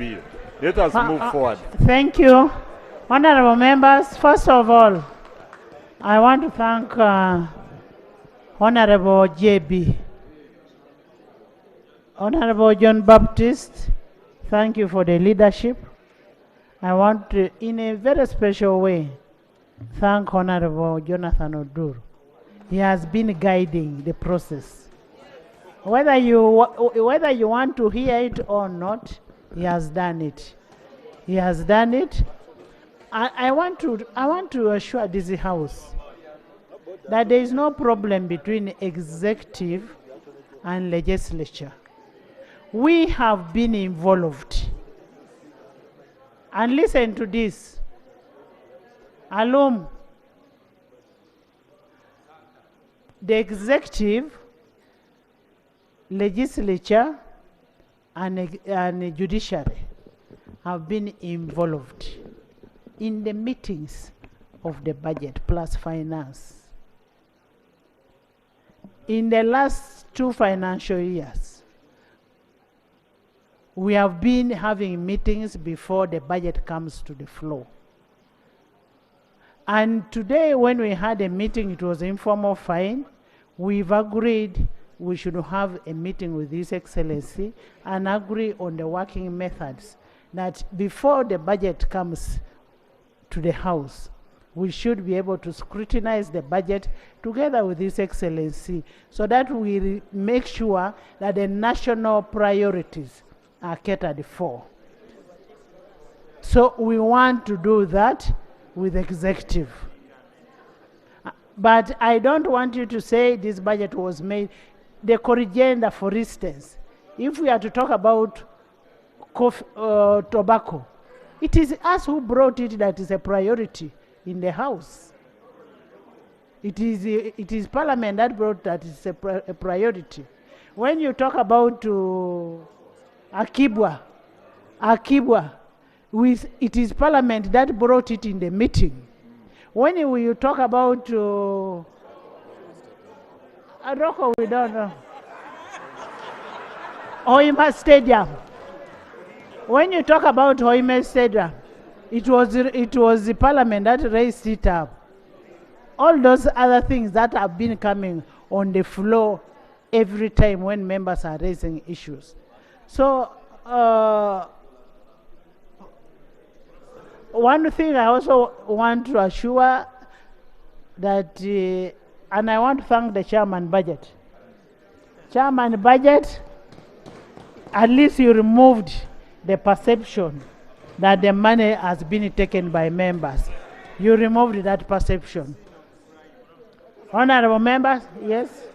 bill. Let us move forward. Thank you. Honorable members, first of all, I want to thank Honorable JB. Honorable John Baptist, thank you for the leadership. I want to, in a very special way, thank Honorable Jonathan Odur. He has been guiding the process. Whether you want to hear it or not, he has done it. He has done it. I want to assure this House that there is no problem between executive and legislature. We have been involved. And listen to this. Alum, the executive, legislature, and judiciary have been involved in the meetings of the budget plus finance. In the last 2 financial years, we have been having meetings before the budget comes to the floor. And today, when we had a meeting, it was informal fine. We've agreed we should have a meeting with His Excellency and agree on the working methods that before the budget comes to the House, we should be able to scrutinize the budget together with His Excellency so that we make sure that the national priorities are catered for. So we want to do that with executive. But I don't want you to say this budget was made. The corrigenda, for instance, if we are to talk about tobacco, it is us who brought it that is a priority in the House. It is Parliament that brought that is a priority. When you talk about Akibwa, it is Parliament that brought it in the meeting. When you talk about Aroko, we don't know. Hoima Stadium. When you talk about Hoima Stadium, it was the Parliament that raised it up. All those other things that have been coming on the floor every time when members are raising issues. So, one thing I also want to assure that, and I want to thank the Chairman Budget. Chairman Budget, at least you removed the perception that the money has been taken by members. You removed that perception. Honorable members, yes?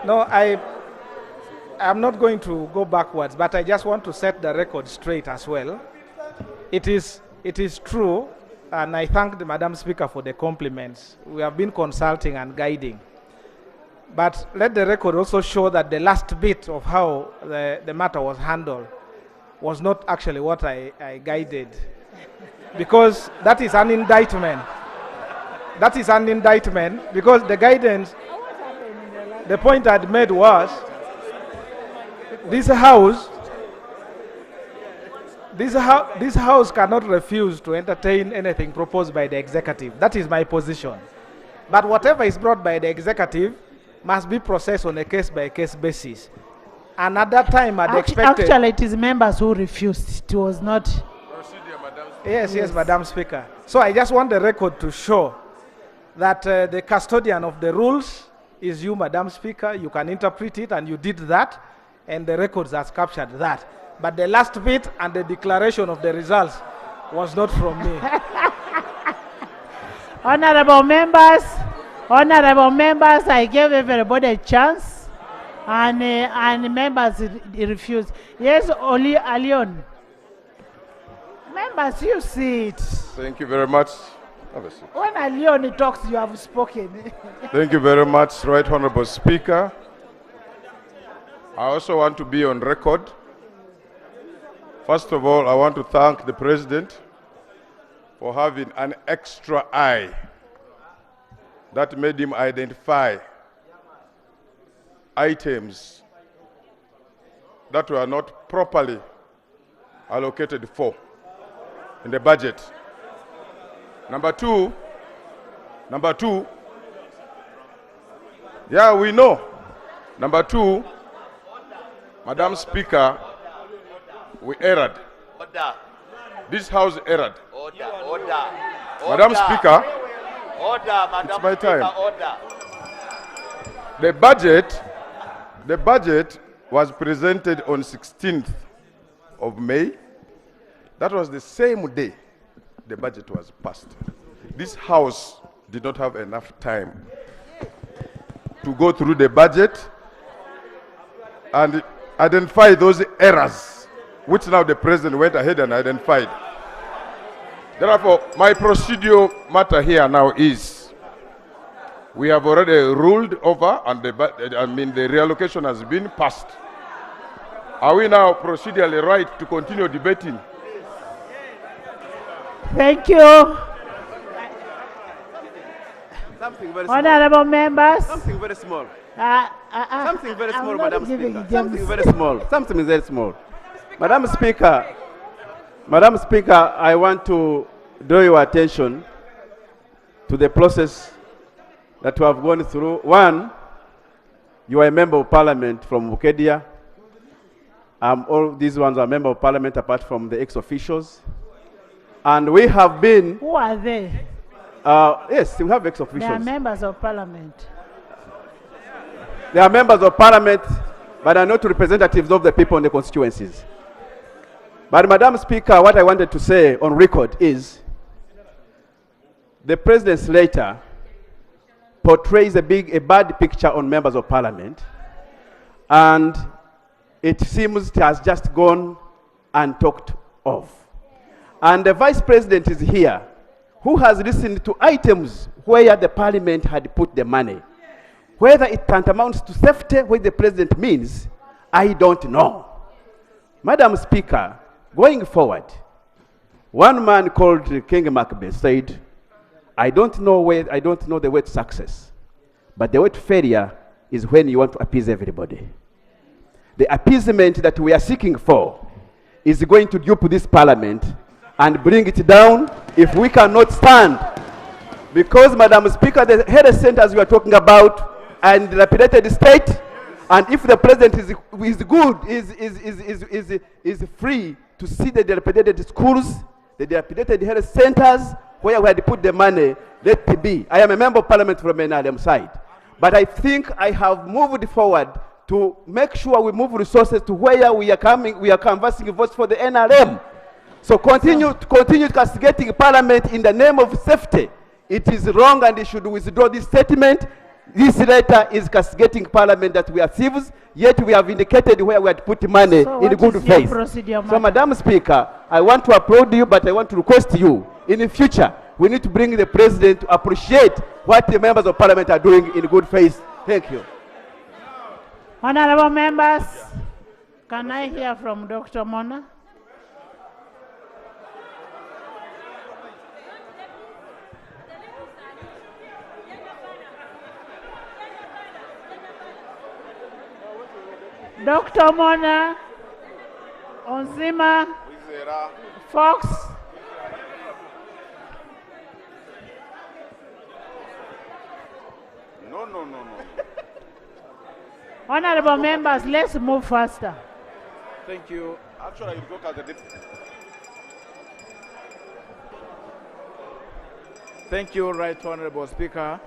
No, I'm not going to go backwards, but I just want to set the record straight as well. It is true, and I thank the Madam Speaker for the compliments. We have been consulting and guiding. But let the record also show that the last bit of how the matter was handled was not actually what I guided. Because that is an indictment. That is an indictment, because the guidance, the point I'd made was, this house cannot refuse to entertain anything proposed by the executive. That is my position. But whatever is brought by the executive must be processed on a case-by-case basis. And at that time, I'd expected... Actually, it is members who refused. It was not... Yes, Madam Speaker. So I just want the record to show that the custodian of the rules is you, Madam Speaker. You can interpret it, and you did that, and the records has captured that. But the last bit and the declaration of the results was not from me. Honorable members, I gave everybody a chance, and members refused. Yes, Alion. Members, you see it. Thank you very much. When Alion talks, you have spoken. Thank you very much, Right Honorable Speaker. I also want to be on record. First of all, I want to thank the President for having an extra eye that made him identify items that were not properly allocated for in the budget. Number two, yeah, we know. Number two, Madam Speaker, we erred. Order. This House erred. Order. Madam Speaker, Order, Madam it's my Speaker, time. order. The budget was presented on 16th of May. That was the same day the budget was passed. This House did not have enough time to go through the budget and identify those errors, which now the President went ahead and identified. Therefore, my procedural matter here now is, we have already ruled over and the reallocation has been passed. Are we now procedurally right to continue debating? Thank you. Something very small. Honorable members. Something very small. Something Very small, Madam Speaker. Something very small. Something very small. Madam Speaker, I want to draw your attention to the process that we have gone through. One, you are a member of Parliament from Bukedia. All these ones are member of Parliament apart from the ex-officials. And we have been... Who are they? Yes, we have ex-officials. They are members of Parliament. They are members of Parliament, but are not representatives of the people in the constituencies. But Madam Speaker, what I wanted to say on record is the President's letter portrays a bad picture on members of Parliament, and it seems it has just gone untalked of. And the Vice President is here, who has listened to items where the Parliament had put the money. Whether it tantamounts to safety, what the President means, I don't know. Madam Speaker, going forward, one man called King Macbeth said, I don't know the way to success, but the way to failure is when you want to appease everybody. The appeasement that we are seeking for is going to dupe this Parliament and bring it down if we cannot stand. Because, Madam Speaker, the health centers we are talking about and the dilapidated state, and if the President is free to see the dilapidated schools, the dilapidated health centers, where we had put the money, let it be. I am a member of Parliament from NRM side. But I think I have moved forward to make sure we move resources to where we are canvassing votes for the NRM. So continue castigating Parliament in the name of safety. It is wrong, and they should withdraw this statement. This letter is castigating Parliament that we are thieves, yet we have indicated where we had put money in good faith. So, Madam Speaker, I want to applaud you, but I want to request you, in the future, we need to bring the President to appreciate what the members of Parliament are doing in good faith. Thank you. Honorable members, can I hear from Dr. Mona? Dr. Mona, Onzima, Fox. No. Honorable members, let's move faster. Thank you. Actually, you look at the Thank you, Right Honorable Speaker.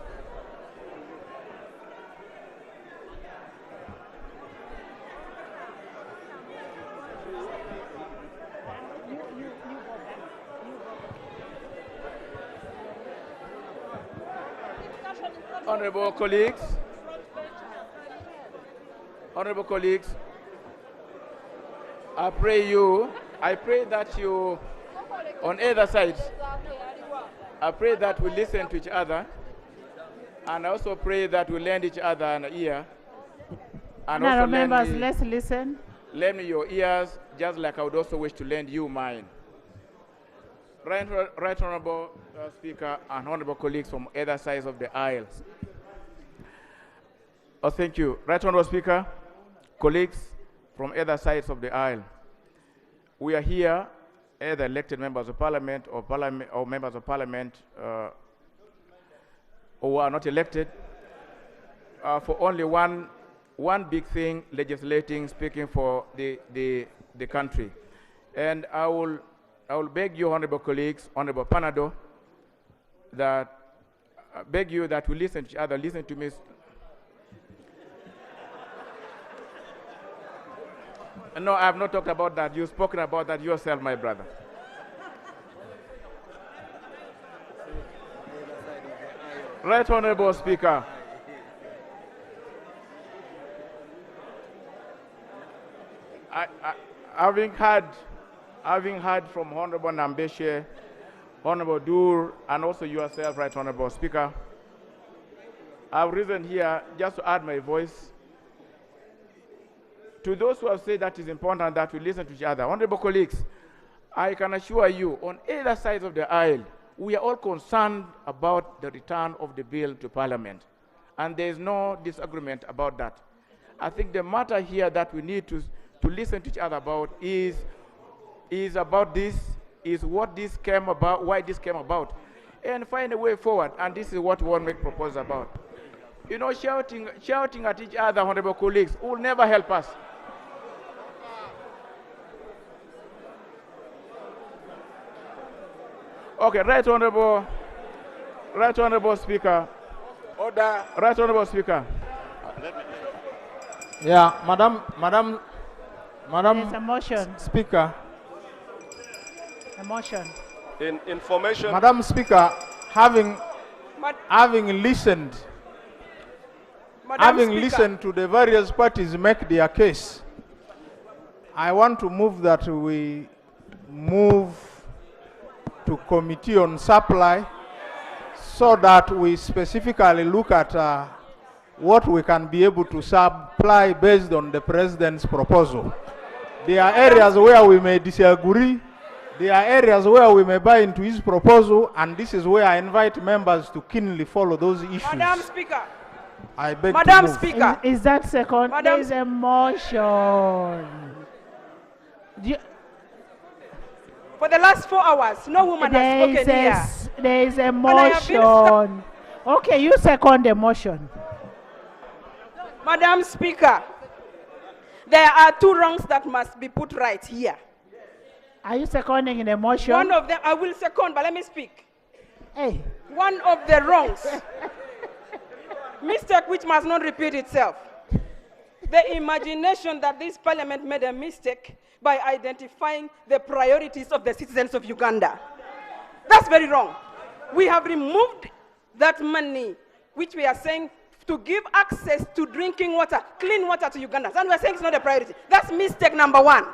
Honorable colleagues, I pray that you, on either side, I pray that we listen to each other, and I also pray that we lend each other an ear. And also members, let's listen. Lend me your ears, just like I would also wish to lend you mine. Right Honorable Speaker and honorable colleagues from either sides of the aisle. Oh, thank you. Right Honorable Speaker, colleagues from either sides of the aisle. We are here, either elected members of parliament or members of parliament who are not elected, for only one big thing, legislating, speaking for the country. And I will beg you, honorable colleagues, honorable Panado, that beg you that we listen to each other, listen to me. No, I have not talked about that. You've spoken about that yourself, my brother. Right Honorable Speaker. Having heard from Honorable Nambeshe, Honorable Dur, and also yourself, Right Honorable Speaker, I've risen here just to add my voice to those who have said that it's important that we listen to each other. Honorable colleagues, I can assure you, on either side of the aisle, we are all concerned about the return of the bill to Parliament. And there is no disagreement about that. I think the matter here that we need to listen to each other about is about this, is what this came about, why this came about, and find a way forward. And this is what we want to make proposals about. You know, shouting at each other, honorable colleagues, will never help us. Okay, Right Honorable Speaker. Order. Right Honorable Speaker. Yeah, Madam There's a motion. Speaker. A motion. In information. Madam Speaker, having listened to the various parties make their case, I want to move that we move to Committee on Supply so that we specifically look at what we can be able to supply based on the President's proposal. There are areas where we may disagree. There are areas where we may buy into his proposal, and this is where I invite members to keenly follow those issues. Madam Speaker. I beg Madam to move. Speaker. Is that second? Madam- There is a motion. For the last 4 hours, no woman has spoken here. There is a I have motion. Okay, you second the motion. Madam Speaker, there are 2 wrongs that must be put right here. Are you seconding the motion? One of them, I will second, but let me speak. Hey. One of the wrongs, mistake which must not repeat itself. The imagination that this parliament made a mistake by identifying the priorities of the citizens of Uganda. That's very wrong. We have removed that money, which we are saying to give access to drinking water, clean water to Ugandans. And we're saying it's not a priority. That's mistake number 1.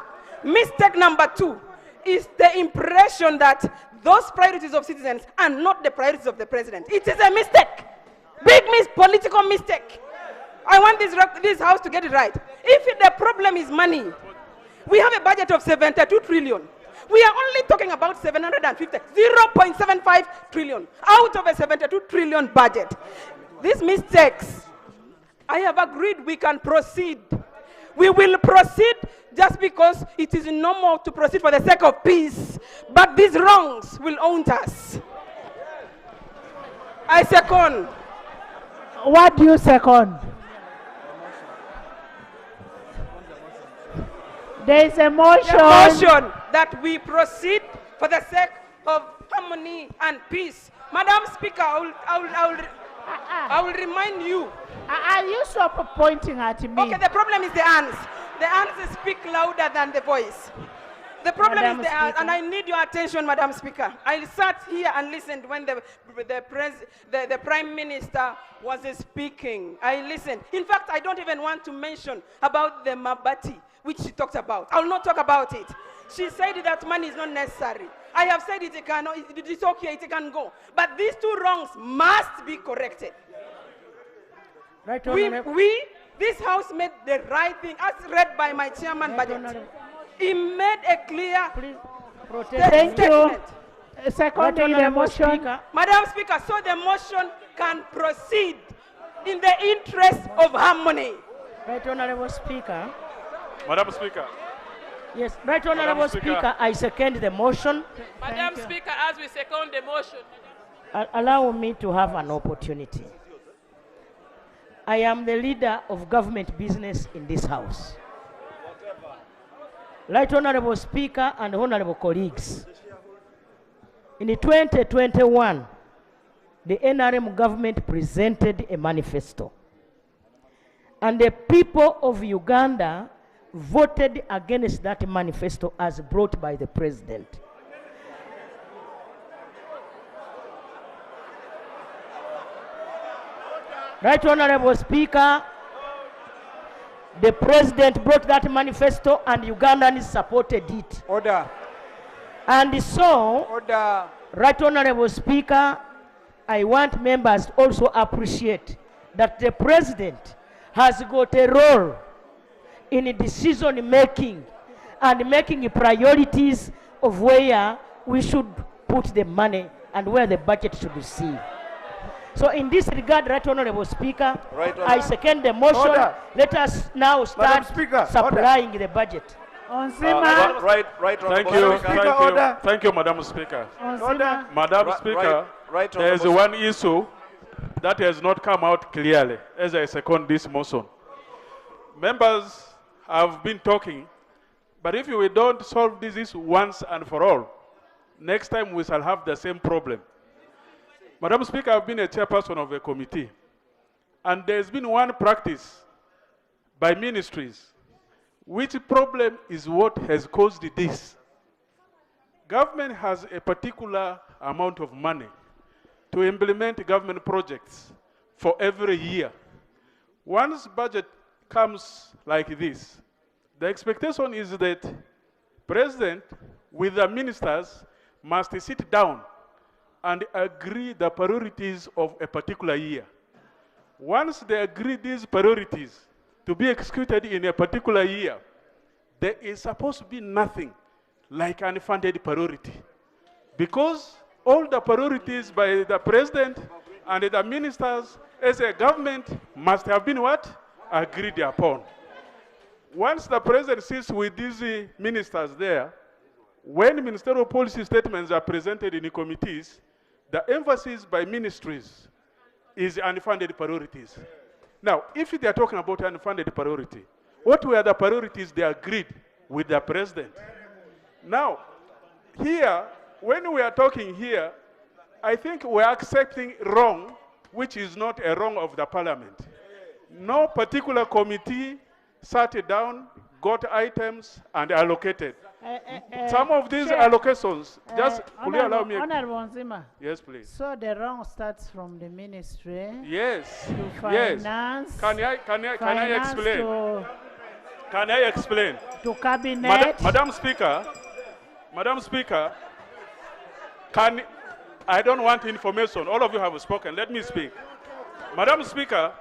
Mistake number 2 is the impression that those priorities of citizens are not the priorities of the president. It is a mistake. Big political mistake. I want this house to get it right. If the problem is money, we have a budget of 72 trillion. We are only talking about 750, 0.75 trillion out of a 72 trillion budget. These mistakes, I have agreed we can proceed. We will proceed just because it is normal to proceed for the sake of peace. But these wrongs will haunt us. I second. What do you second? There is a motion. The motion that we proceed for the sake of harmony and peace. Madam Speaker, I will remind you. Are you stop pointing at me? Okay, the problem is the hands. The hands speak louder than the voice. The problem Madam is the hands, Speaker. and I need your attention, Madam Speaker. I sat here and listened when the Prime Minister was speaking. I listened. In fact, I don't even want to mention about the Mabati, which she talked about. I will not talk about it. She said that money is not necessary. I have said it is okay, it can go. But these 2 wrongs must be corrected. Right, This house made the right thing, as read by my chairman budget. He made a clear Thank you. statement. Seconding the motion. Madam Speaker, so the motion can proceed in the interest of harmony. Right Honorable Speaker. Madam Speaker. Yes, Right Honorable Speaker, I second the motion. Madam Speaker, as we second the motion. Allow me to have an opportunity. I am the leader of government business in this House. Right Honorable Speaker and honorable colleagues, in 2021, the NRM government presented a manifesto. And the people of Uganda voted against that manifesto as brought by the president. Right Honorable Speaker, the president brought that manifesto and Ugandans supported it. Order. And so, Order. Right Honorable Speaker, I want members to also appreciate that the president has got a role in decision making and making priorities of where we should put the money and where the budget should receive. So in this regard, Right Honorable Speaker, I second the motion. Order. Let us now start Speaker, supplying the budget. Onsima. Thank you, Madam Speaker. Onsima. Madam Speaker, there is one issue that has not come out clearly as I second this motion. Members have been talking, but if we don't solve this issue once and for all, next time we shall have the same problem. Madam Speaker, I've been a chairperson of a committee, and there's been one practice by ministries. Which problem is what has caused this? Government has a particular amount of money to implement government projects for every year. Once budget comes like this, the expectation is that President with the ministers must sit down and agree the priorities of a particular year. Once they agree these priorities to be executed in a particular year, there is supposed to be nothing like unfunded priority. Because all the priorities by the president and the ministers as a government must have been what? Agreed upon. Once the president sits with these ministers there, when ministerial policy statements are presented in the committees, the emphasis by ministries is unfunded priorities. Now, if they are talking about unfunded priority, what were the priorities they agreed with the president? Now, here, when we are talking here, I think we are accepting wrong, which is not a wrong of the parliament. No particular committee sat down, got items, and allocated. Some of these allocations, just could you allow me? Honorable Onsima. Yes, please. So the wrong starts from the ministry. Yes. To finance. Yes. Can I explain? Can I explain? To cabinet. Madam Speaker, I don't want information. All of you have spoken. Let me speak. Madam Speaker,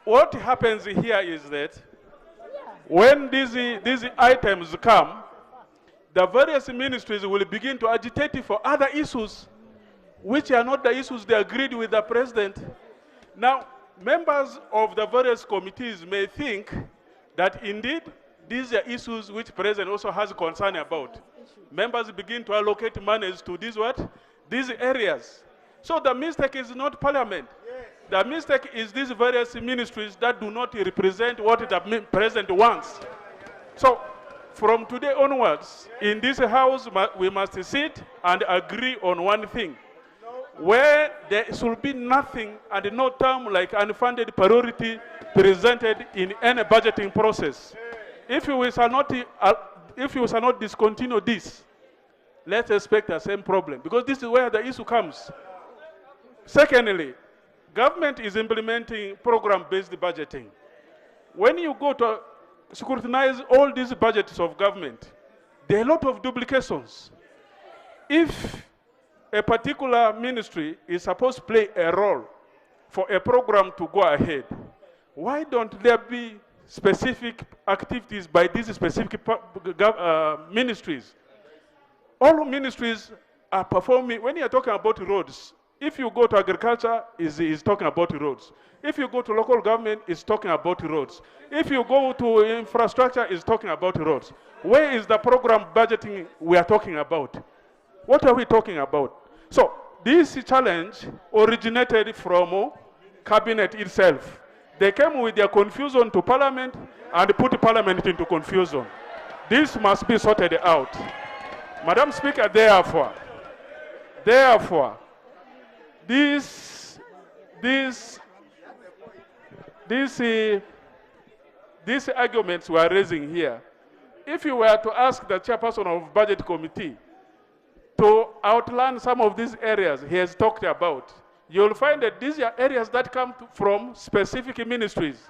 what happens here is that when these items come, the various ministries will begin to agitate for other issues, which are not the issues they agreed with the president. Now, members of the various committees may think that indeed these are issues which the president also has concern about. Members begin to allocate monies to these areas. So the mistake is not parliament. The mistake is these various ministries that do not represent what the president wants. So from today onwards, in this house, we must sit and agree on one thing, where there should be nothing and no term like unfunded priority presented in any budgeting process. If we shall not discontinue this, let's expect the same problem, because this is where the issue comes. Secondly, government is implementing program-based budgeting. When you go to scrutinize all these budgets of government, there are a lot of duplications. If a particular ministry is supposed to play a role for a program to go ahead, why don't there be specific activities by these specific ministries? all ministries are performing, when you're talking about roads, if you go to agriculture, is talking about roads. If you go to local government, it's talking about roads. If you go to infrastructure, it's talking about roads. Where is the program budgeting we are talking about? What are we talking about? So this challenge originated from cabinet itself. They came with their confusion to parliament and put parliament into confusion. This must be sorted out. Madam Speaker, therefore, these arguments we are raising here, if you were to ask the chairperson of budget committee to outline some of these areas he has talked about, you'll find that these are areas that come from specific ministries.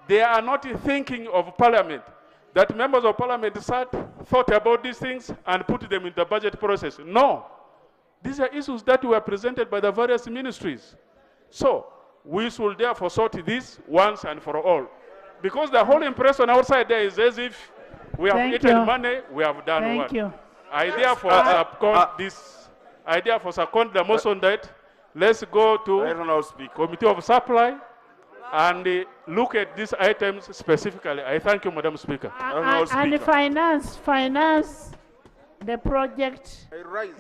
They are not thinking of parliament, that members of parliament thought about these things and put them in the budget process. No. These are issues that were presented by the various ministries. So we should therefore sort this once and for all. Because the whole impression outside there is as if we have eaten money, we have done what. I therefore second the motion that let's go to Committee of Supply and look at these items specifically. I thank you, Madam Speaker. And finance, the project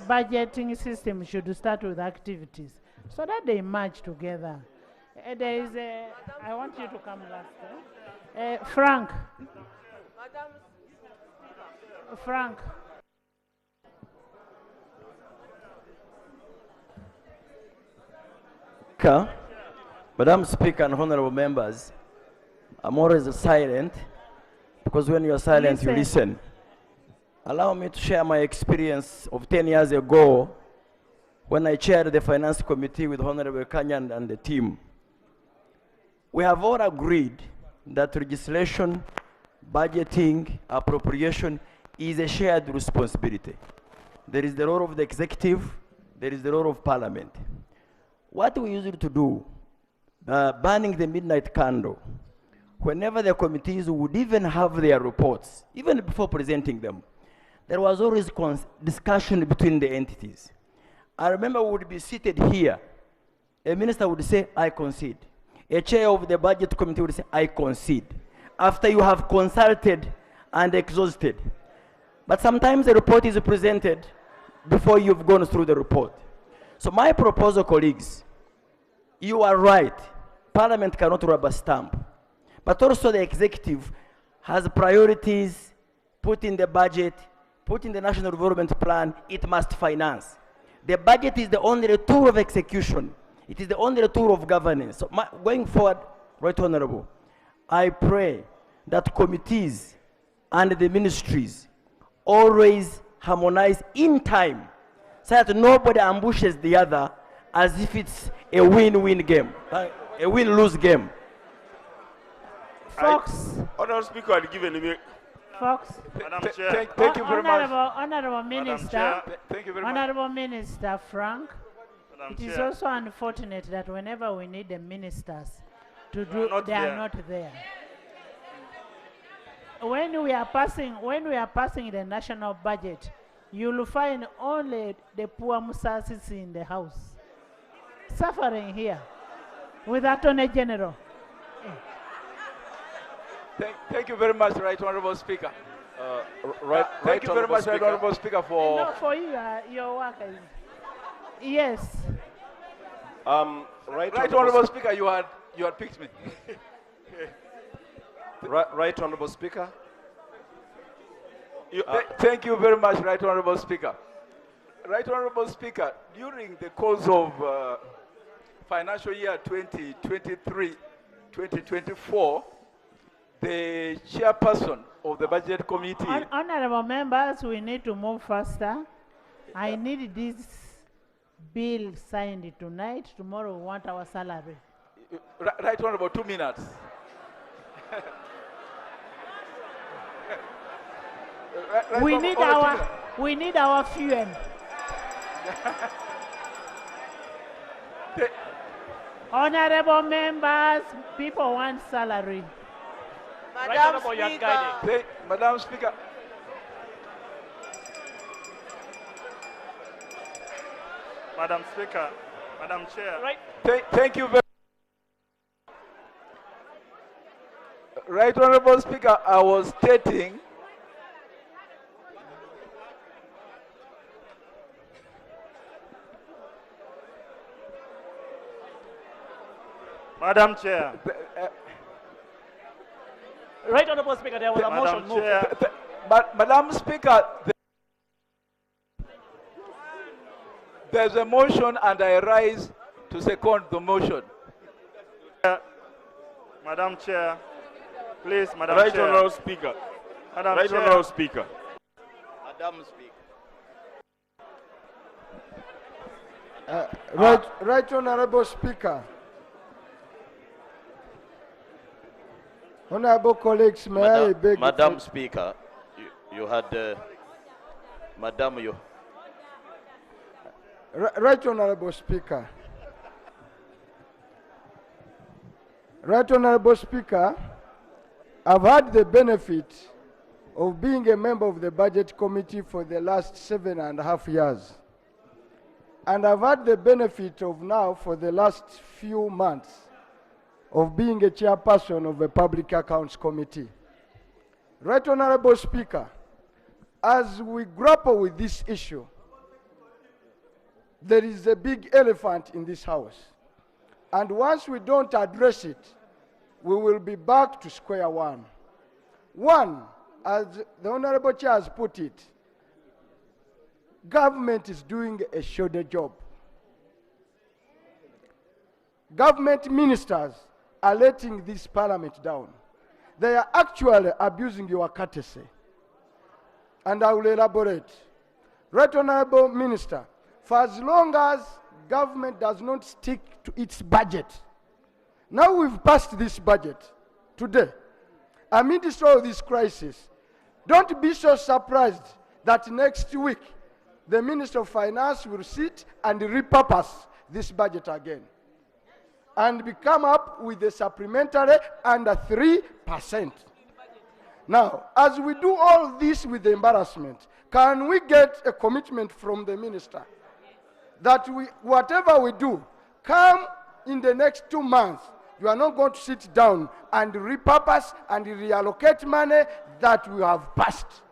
budgeting system should start with activities so that they merge together. There is a, I want you to come last. Frank. Frank. Madam Speaker and honorable members, I'm always silent because when you're silent, you listen. Allow me to share my experience of 10 years ago when I chaired the Finance Committee with Honorable Kanyan and the team. We have all agreed that legislation, budgeting, appropriation is a shared responsibility. There is the role of the executive, there is the role of parliament. What we usually to do, burning the midnight candle, whenever the committees would even have their reports, even before presenting them, there was always discussion between the entities. I remember we would be seated here. A minister would say, I concede. A chair of the budget committee would say, I concede. After you have consulted and exhausted. But sometimes the report is presented before you've gone through the report. So my proposal, colleagues, you are right. Parliament cannot rubber stamp. But also the executive has priorities, put in the budget, put in the national development plan, it must finance. The budget is the only tool of execution. It is the only tool of governance. So going forward, Right Honorable, I pray that committees and the ministries always harmonize in time so that nobody ambushes the other as if it's a win-win game, a win-lose game. Fox. Honorable Speaker, I'll give a Fox. Madam Chair. Thank you very much. Honorable Minister. Thank you very much. Honorable Minister Frank. Madam It is Chair. also unfortunate that whenever we need the ministers to do, they are not there. When we are passing the national budget, you will find only the poor Musasis in the house, suffering here, with Attorney General. Thank you very much, Right Honorable Speaker. Thank you very much, Right Honorable Speaker, for... No, for you, your work. Yes. Right Honorable Speaker, you had picked me. Right Honorable Speaker. Thank you very much, Right Honorable Speaker. Right Honorable Speaker, during the course of financial year 2023-2024, the chairperson of the budget committee... Honorable members, we need to move faster. I need this bill signed tonight. Tomorrow we want our salary. Right Honorable, 2 minutes. We need our fuel. Honorable members, people want salary. Madam Speaker. Madam Speaker. Madam Speaker, Madam Chair. Right. Thank you very much. Right Honorable Speaker, I was stating Madam Chair. Right Honorable Speaker, there was a motion moved. Madam Speaker, there's a motion and I rise to second the motion. Madam Chair, please, Madam Right Chair. Honourable Speaker. Madam Right Chair. Honourable Speaker. Madam Speaker. Right Honourable Speaker. Honourable colleagues, may I beg Madam Speaker, you had, Madam, you. Right Honourable Speaker. Right Honourable Speaker, I've had the benefit of being a member of the Budget Committee for the last 7.5 years. And I've had the benefit of now, for the last few months, of being a chairperson of a Public Accounts Committee. Right Honourable Speaker, as we grapple with this issue, there is a big elephant in this house. And once we don't address it, we will be back to square one. One, as the Honourable Chair has put it, government is doing a shoulder job. Government ministers are letting this parliament down. They are actually abusing your courtesy. And I will elaborate. Right Honourable Minister, for as long as government does not stick to its budget, now we've passed this budget today, amidst all this crisis, don't be so surprised that next week the Minister of Finance will sit and repurpose this budget again and come up with a supplementary under 3%. Now, as we do all this with embarrassment, can we get a commitment from the Minister that whatever we do, come in the next 2 months, you are not going to sit down and repurpose and reallocate money that we have passed?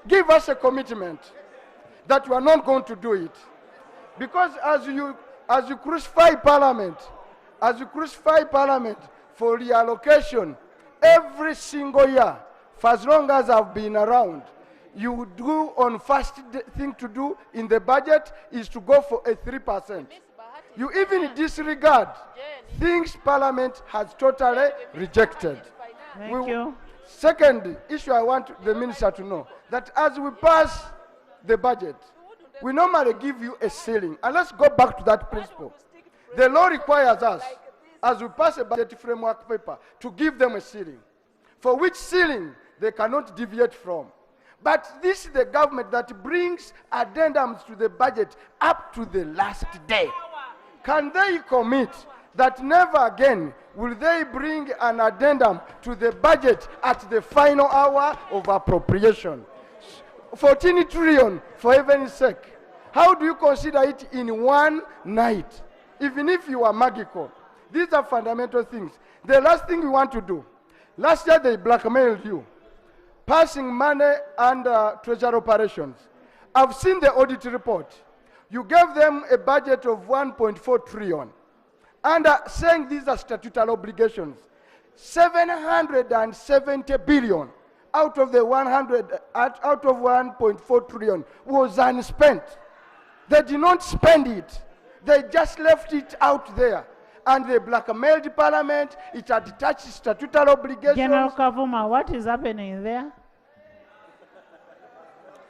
Give us a commitment that you are not going to do it. Because as you crucify Parliament, for reallocation every single year, for as long as I've been around, you do on first thing to do in the budget is to go for a 3%. You even disregard things Parliament has totally rejected. Thank you. Second issue I want the Minister to know, that as we pass the budget, we normally give you a ceiling. And let's go back to that principle. The law requires us, as we pass a budget framework paper, to give them a ceiling, for which ceiling they cannot deviate from. But this is the government that brings addendums to the budget up to the last day. Can they commit that never again will they bring an addendum to the budget at the final hour of appropriation? 14 trillion, for heaven's sake. How do you consider it in one night? Even if you are magical. These are fundamental things. The last thing we want to do. Last year they blackmailed you, passing money under treasury operations. I've seen the audit report. You gave them a budget of 1.4 trillion. And saying these are statutory obligations. 770 billion out of the 1.4 trillion was unspent. They did not spend it. They just left it out there. And they blackmailed Parliament. It had touched statutory obligations. General Kavuma, what is happening there?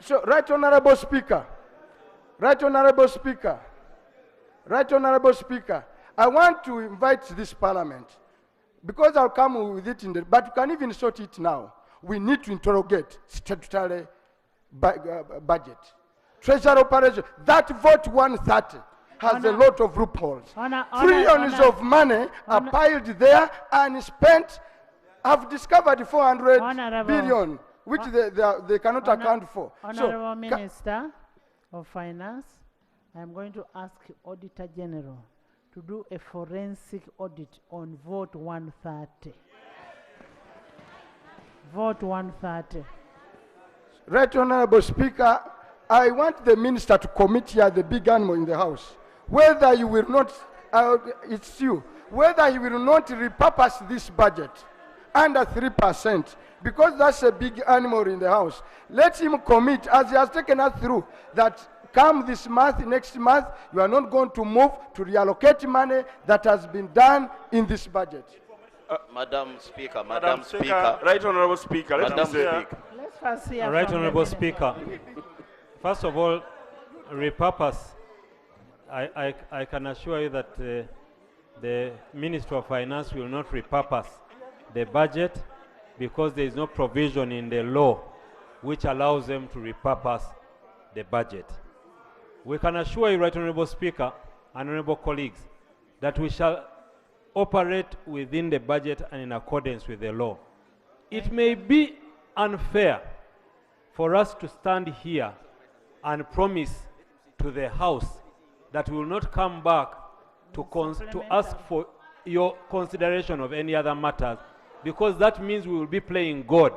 So, Right Honourable Speaker, Right Honourable Speaker, Right Honourable Speaker, I want to invite this Parliament, because I'll come with it but you can even sort it now. We need to interrogate statutory budget. Treasury operation, that vote 130 has a lot of loopholes. Trillions of money are piled there and spent. I've discovered 400 billion, which they cannot account for. Honourable Minister of Finance, I'm going to ask Auditor General to do a forensic audit on vote 130. Vote 130. Right Honorable Speaker, I want the minister to commit here the big animal in the house. Whether you will not, it's you, whether he will not repurpose this budget under 3%, because that's a big animal in the house. Let him commit, as he has taken us through, that come this month, next month, you are not going to move to reallocate money that has been done in this budget. Madam Speaker, Madam Speaker. Right Honorable Speaker, Madam Speaker. Let's first hear Right from the Honorable minister. Speaker. First of all, repurpose. I can assure you that the Minister of Finance will not repurpose the budget because there is no provision in the law which allows them to repurpose the budget. We can assure you, Right Honorable Speaker and Honorable colleagues, that we shall operate within the budget and in accordance with the law. It may be unfair for us to stand here and promise to the House that we will not come back to ask for your consideration of any other matters, because that means we will be playing God.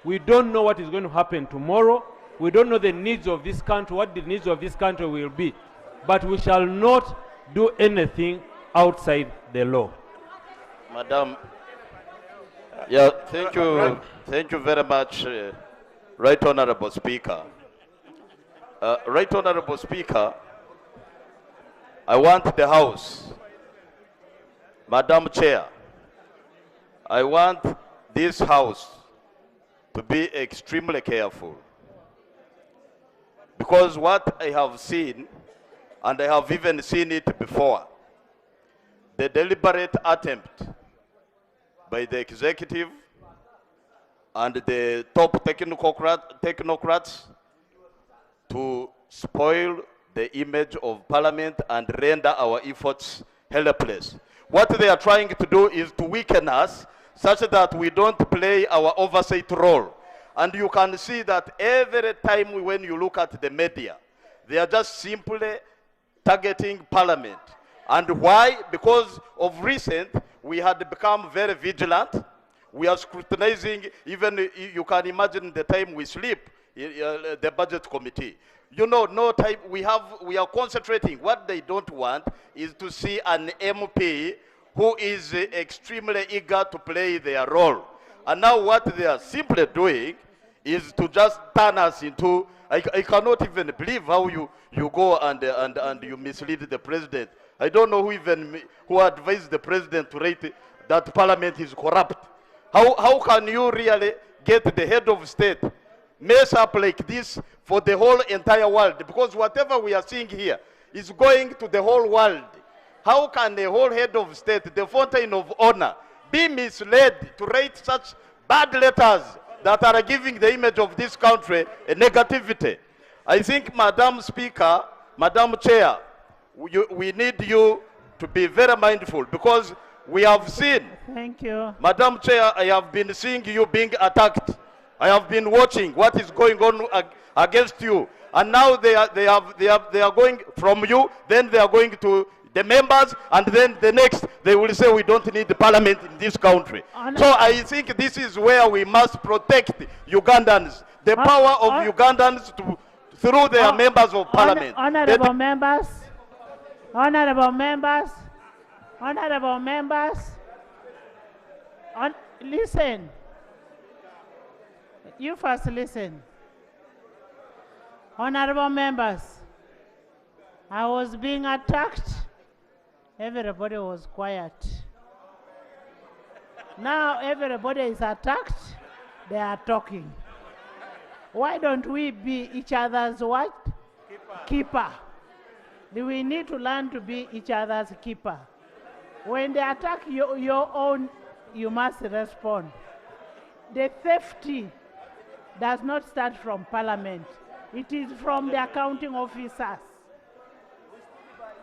We don't know what is going to happen tomorrow. We don't know the needs of this country, what the needs of this country will be. But we shall not do anything outside the law. Madam, yeah, thank you very much, Right Honorable Speaker. Right Honorable Speaker, I want the House, Madam Chair, I want this House to be extremely careful, because what I have seen, and I have even seen it before, the deliberate attempt by the executive and the top technocrats to spoil the image of Parliament and render our efforts helpless. What they are trying to do is to weaken us such that we don't play our oversight role. And you can see that every time when you look at the media, they are just simply targeting Parliament. And why? Because of recent, we had become very vigilant. We are scrutinizing, even you can imagine the time we sleep, the budget committee. You know, no time, we are concentrating. What they don't want is to see an MP who is extremely eager to play their role. And now what they are simply doing is to just turn us into, I cannot even believe how you go and you mislead the president. I don't know who advised the president to write that Parliament is corrupt. How can you really get the head of state mess up like this for the whole entire world? Because whatever we are seeing here is going to the whole world. How can the whole head of state, the fountain of honor, be misled to write such bad letters that are giving the image of this country a negativity? I think, Madam Speaker, Madam Chair, we need you to be very mindful, because we have seen. Thank you. Madam Chair, I have been seeing you being attacked. I have been watching what is going on against you. And now they are going from you, then they are going to the members, and then the next they will say we don't need the Parliament in this country. So I think this is where we must protect Ugandans, the power of Ugandans through their members of Parliament. Honorable members, honorable members, honorable members, listen. You first listen. Honorable members, I was being attacked. Everybody was quiet. Now everybody is attacked. They are talking. Why don't we be each other's what? Keeper. We need to learn to be each other's keeper. When they attack your own, you must respond. The theft does not start from Parliament. It is from the accounting officers.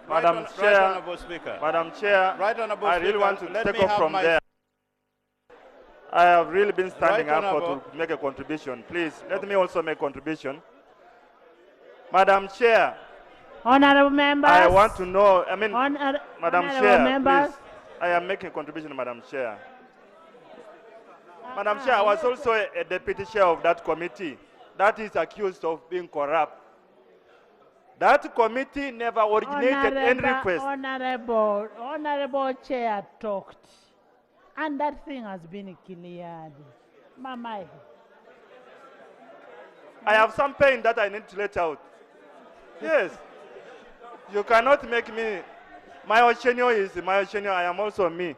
Madam Chair, Madam Chair, I really want to take off from there. I have really been standing up to make a contribution. Please, let me also make a contribution. Madam Chair, Honorable members. I want to know, Madam Honorable Chair, members. please. I am making a contribution, Madam Chair. Madam Chair, I was also a deputy chair of that committee that is accused of being corrupt. That committee never originated any request. Honorable Chair talked, and that thing has been cleared. Mama. I have some pain that I need to let out. Yes. You cannot make me. My Oshenyo is my Oshenyo. I am also me. Yes.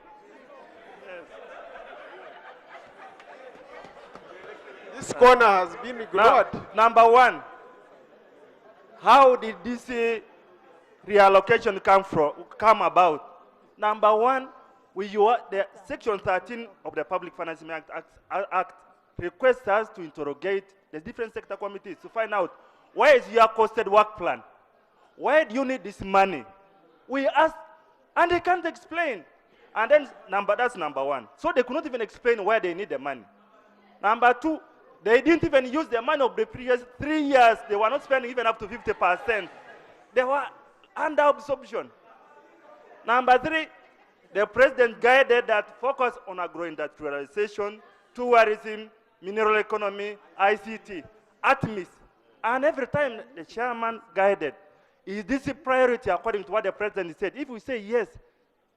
This corner has been ignored. Number one, how did this reallocation come about? Number one, the Section 13 of the Public Financing Act requests us to interrogate the different sector committees to find out where is your costed work plan? Where do you need this money? We asked, and they can't explain. And then that's number one. So they could not even explain where they need the money. Number two, they didn't even use the money of the previous 3 years. They were not spending even up to 50%. They were under absorption. Number three, the president guided that focus on agro-industrialization, tourism, mineral economy, ICT, ATMIS. And every time the chairman guided, is this a priority according to what the president said? If we say yes,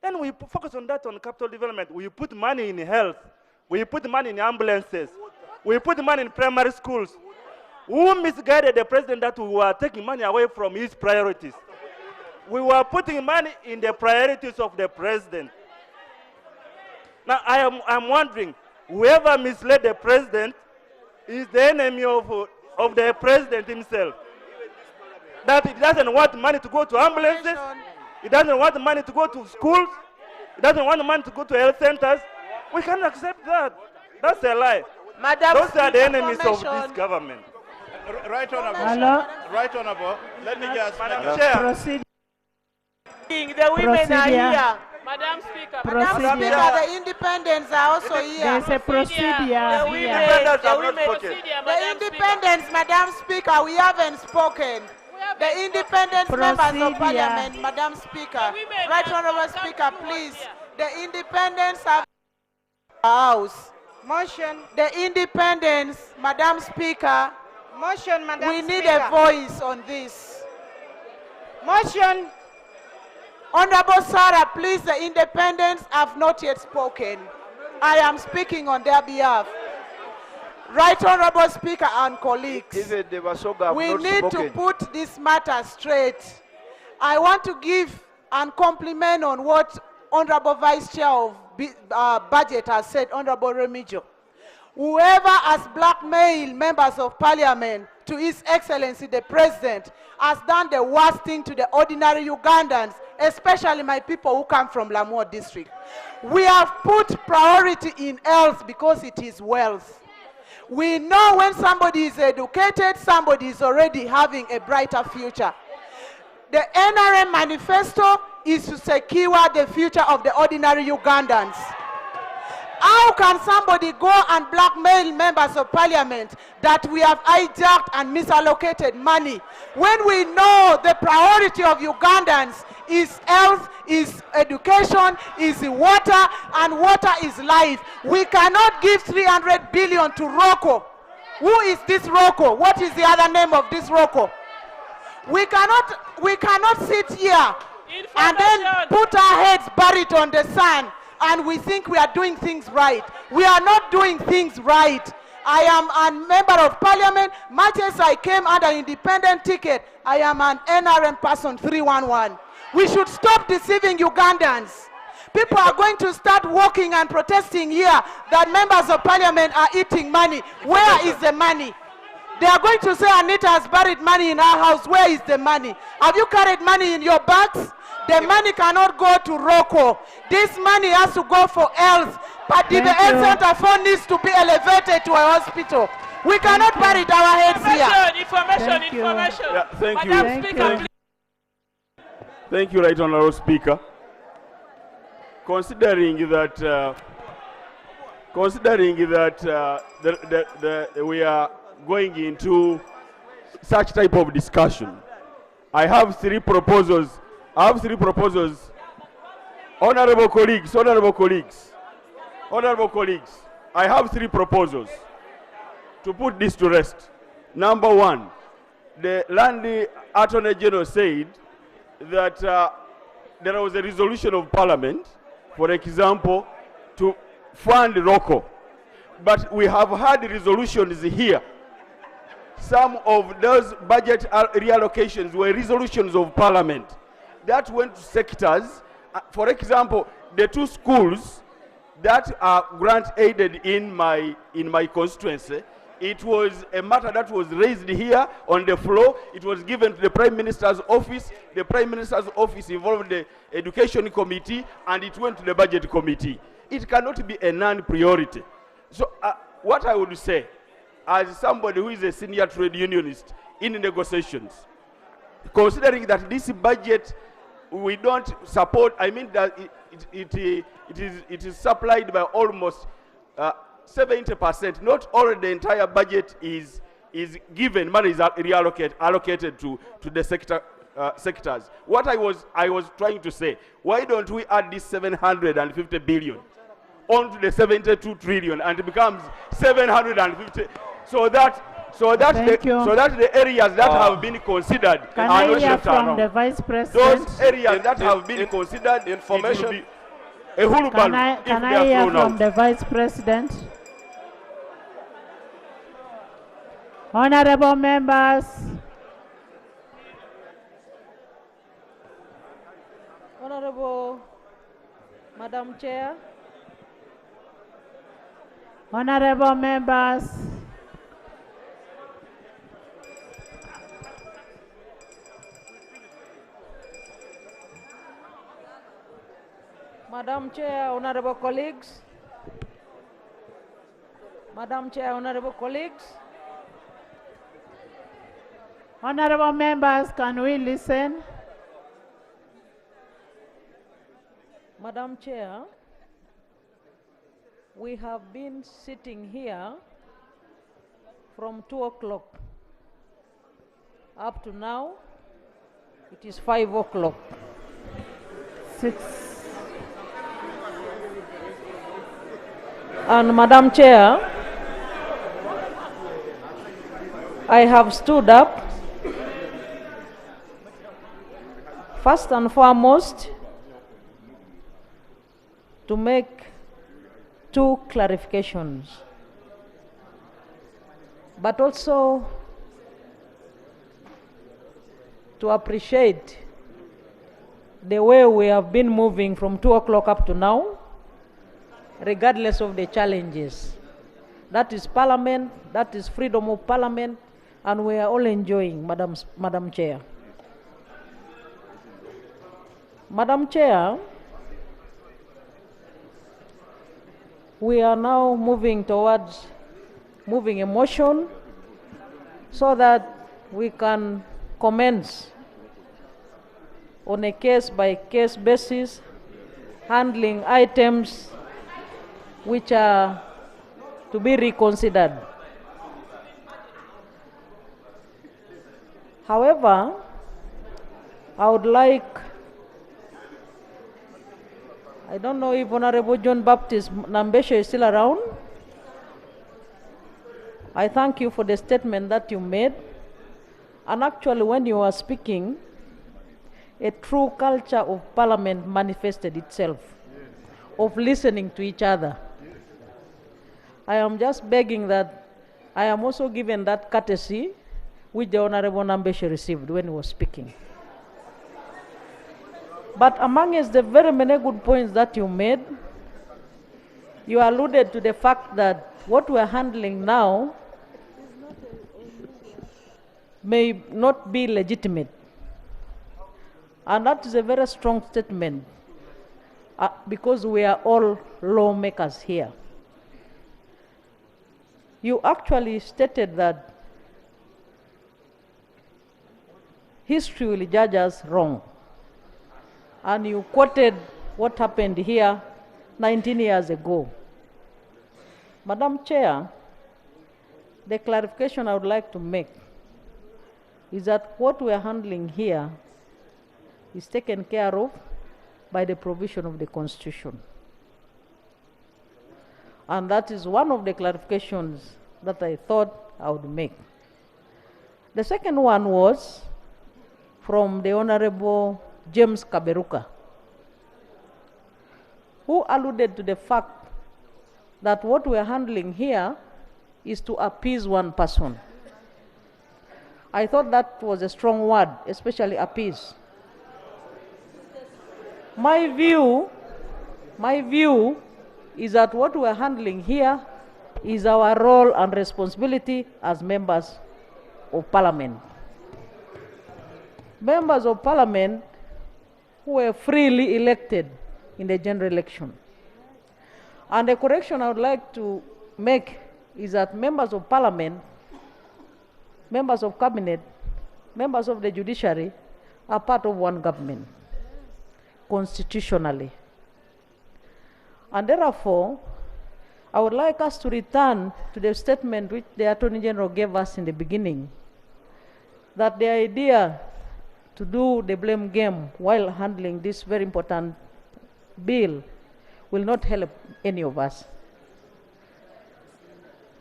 then we focus on that, on capital development. We put money in health. We put money in ambulances. We put money in primary schools. Who misguided the president that we were taking money away from his priorities? We were putting money in the priorities of the president. Now, I'm wondering, whoever misled the president is the enemy of the president himself. That he doesn't want money to go to ambulances. He doesn't want money to go to schools. He doesn't want money to go to health centers. We can't accept that. That's a lie. Those are the enemies of this government. Right Honorable. Hello? Right Honorable. Let me just... Madam Chair. Proceed. The women are here. Madam Speaker. Madam Speaker, the independents are also here. There's a procedure. The independents, Madam Speaker, we haven't spoken. The independent members of Parliament, Madam Speaker. Right Honorable Speaker, please. The independents have house. Motion. The independents, Madam Speaker. Motion, Madam We Speaker. need a voice on this. Motion. Honorable Sarah, please, the independents have not yet spoken. I am speaking on their behalf. Right Honorable Speaker and colleagues, we need to put this matter straight. I want to give and compliment on what Honorable Vice Chair of Budget has said, Honorable Remijo. Whoever has blackmailed members of Parliament to His Excellency the President has done the worst thing to the ordinary Ugandans, especially my people who come from Lamu district. We have put priority in health because it is wealth. We know when somebody is educated, somebody is already having a brighter future. The NRM Manifesto is to secure the future of the ordinary Ugandans. How can somebody go and blackmail members of Parliament that we have hijacked and misallocated money when we know the priority of Ugandans is health, is education, is water, and water is life? We cannot give 300 billion to Rocco. Who is this Rocco? What is the other name of this Rocco? We cannot sit here and then put our heads buried on the sand and we think we are doing things right. We are not doing things right. I am a member of Parliament. Much as I came under independent ticket, I am an NRM person 311. We should stop deceiving Ugandans. People are going to start walking and protesting here that members of Parliament are eating money. Where is the money? They are going to say Anita has buried money in our house. Where is the money? Have you carried money in your bags? The money cannot go to Rocco. This money has to go for health. But the health center fund needs to be elevated to a hospital. We cannot bury our heads here. Information. Yeah, thank Madam you. Speaker, Thank you, Right Honourable Speaker. Considering that we are going into such type of discussion, I have three proposals. Honorable colleagues, I have three proposals to put this to rest. Number one, the Land Attorney General said that there was a resolution of Parliament, for example, to fund local. But we have had resolutions here. Some of those budget reallocations were resolutions of Parliament that went to sectors. For example, the two schools that are grant aided in my constituency, it was a matter that was raised here on the floor. It was given to the Prime Minister's office. The Prime Minister's office involved the Education Committee, and it went to the Budget Committee. It cannot be a non-priority. So what I would say, as somebody who is a senior trade unionist in negotiations, considering that this budget we don't support, I mean that it is supplied by almost 70%. Not all the entire budget is given, money is allocated to the sectors. What I was trying to say, why don't we add this 750 billion onto the 72 trillion and it becomes 750, so that the areas that have been considered Can are I not hear left from around. the Vice President? Those areas that have been considered, information, it will be a hullabaloo if Can they I are hear thrown from out. the Vice President? Honorable members. Honorable Madam Chair. Honorable members. Madam Chair, honorable colleagues. Madam Chair, honorable colleagues. Honorable members, can we listen? Madam Chair, we have been sitting here from 2 o'clock. Up to now, it is 5 o'clock. 6. And Madam Chair, I have stood up first and foremost to make 2 clarifications, but also to appreciate the way we have been moving from 2 o'clock up to now, regardless of the challenges. That is Parliament, that is freedom of Parliament, and we are all enjoying, Madam Chair. Madam Chair, we are now moving towards moving a motion so that we can commence on a case-by-case basis handling items which are to be reconsidered. However, I would like, I don't know if Honorable John Baptist Nambeshe is still around. I thank you for the statement that you made. And actually, when you were speaking, a true culture of Parliament manifested itself, of listening to each other. I am just begging that I am also given that courtesy which the Honorable Nambeshe received when he was speaking. But amongst the very many good points that you made, you alluded to the fact that what we are handling now may not be legitimate. And that is a very strong statement because we are all lawmakers here. You actually stated that history will judge us wrong. And you quoted what happened here 19 years ago. Madam Chair, the clarification I would like to make, is that what we are handling here is taken care of by the provision of the Constitution. And that is one of the clarifications that I thought I would make. The second one was from the Honorable James Kaberuka, who alluded to the fact that what we are handling here is to appease one person. I thought that was a strong word, especially appease. My view is that what we are handling here is our role and responsibility as members of Parliament. Members of Parliament who were freely elected in the general election. And the correction I would like to make is that members of Parliament, members of Cabinet, members of the judiciary are part of one government, constitutionally. And therefore, I would like us to return to the statement which the Attorney General gave us in the beginning, that the idea to do the blame game while handling this very important bill will not help any of us.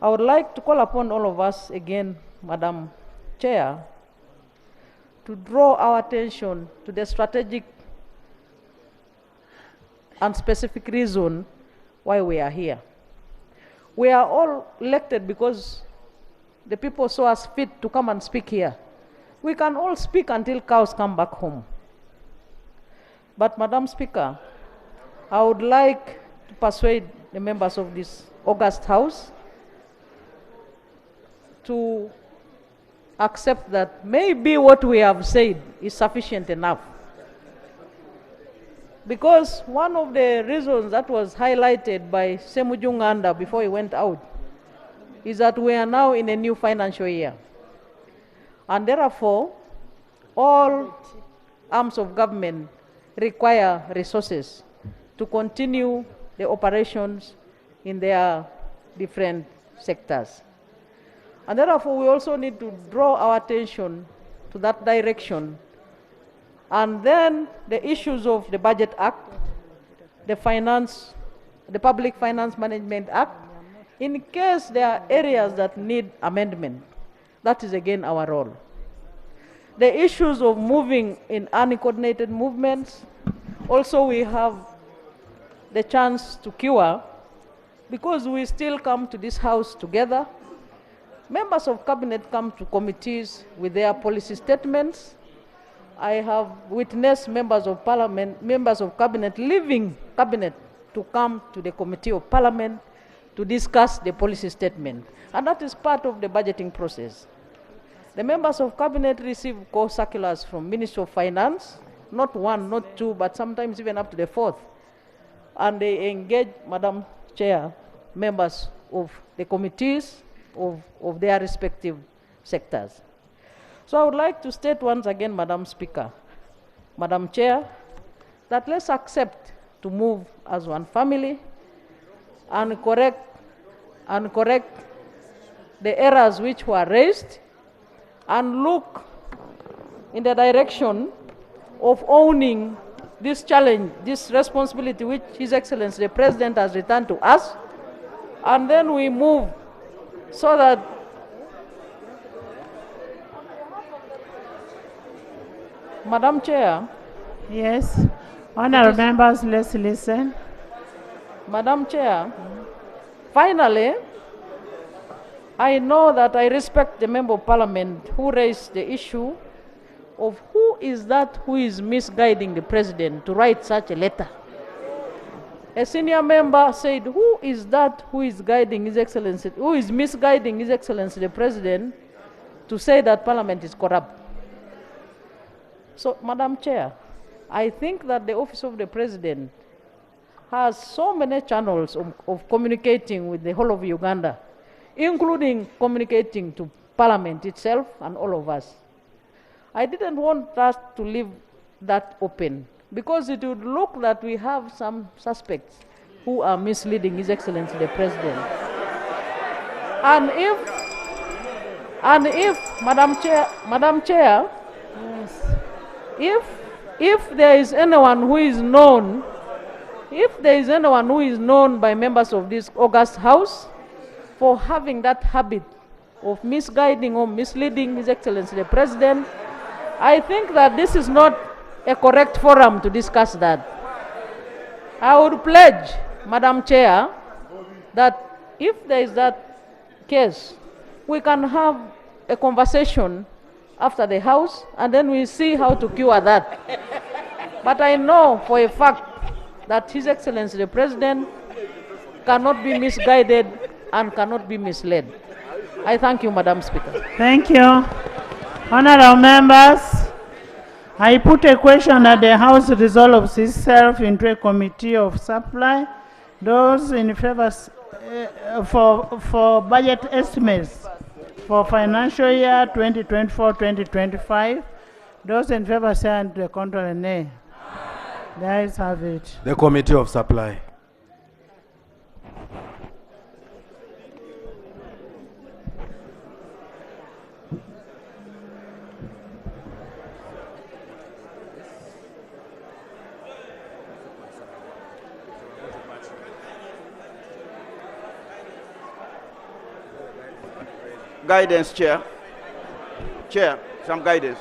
I would like to call upon all of us again, Madam Chair, to draw our attention to the strategic and specific reason why we are here. We are all elected because the people saw us fit to come and speak here. We can all speak until cows come back home. But Madam Speaker, I would like to persuade the members of this august House to accept that maybe what we have said is sufficient enough. Because one of the reasons that was highlighted by Semujunganda before he went out is that we are now in a new financial year. And therefore, all arms of government require resources to continue the operations in their different sectors. And therefore, we also need to draw our attention to that direction. And then the issues of the Budget Act, the Public Finance Management Act, in case there are areas that need amendment, that is again our role. The issues of moving in uncoordinated movements, also we have the chance to cure, because we still come to this House together. Members of Cabinet come to committees with their policy statements. I have witnessed members of Parliament, members of Cabinet leaving Cabinet to come to the Committee of Parliament to discuss the policy statement. And that is part of the budgeting process. The members of Cabinet receive circulars from Ministry of Finance, not one, not two, but sometimes even up to the fourth. And they engage, Madam Chair, members of the committees of their respective sectors. So I would like to state once again, Madam Speaker, Madam Chair, that let's accept to move as one family and correct the errors which were raised and look in the direction of owning this challenge, this responsibility which His Excellency the President has returned to us, and then we move so that Madam Chair. Yes. Honorable members, let's listen. Madam Chair, finally, I know that I respect the Member of Parliament who raised the issue of who is that who is misguiding the President to write such a letter. A senior member said, who is that who is guiding His Excellency, who is misguiding His Excellency the President to say that Parliament is corrupt? So, Madam Chair, I think that the Office of the President has so many channels of communicating with the whole of Uganda, including communicating to Parliament itself and all of us. I didn't want us to leave that open, because it would look that we have some suspects who are misleading His Excellency the President. And if, Madam Chair, if there is anyone who is known, by members of this august House for having that habit of misguiding or misleading His Excellency the President, I think that this is not a correct forum to discuss that. I would pledge, Madam Chair, that if there is that case, we can have a conversation after the House, and then we see how to cure that. But I know for a fact that His Excellency the President cannot be misguided and cannot be misled. I thank you, Madam Speaker. Thank you. Honorable members, I put a question that the House resolves itself into a committee of supply. Those in favor for budget estimates for financial year 2024-2025. Those in favor say and the contrary nay. The ayes have it. The Committee of Supply. Guidance, Chair. Chair, some guidance.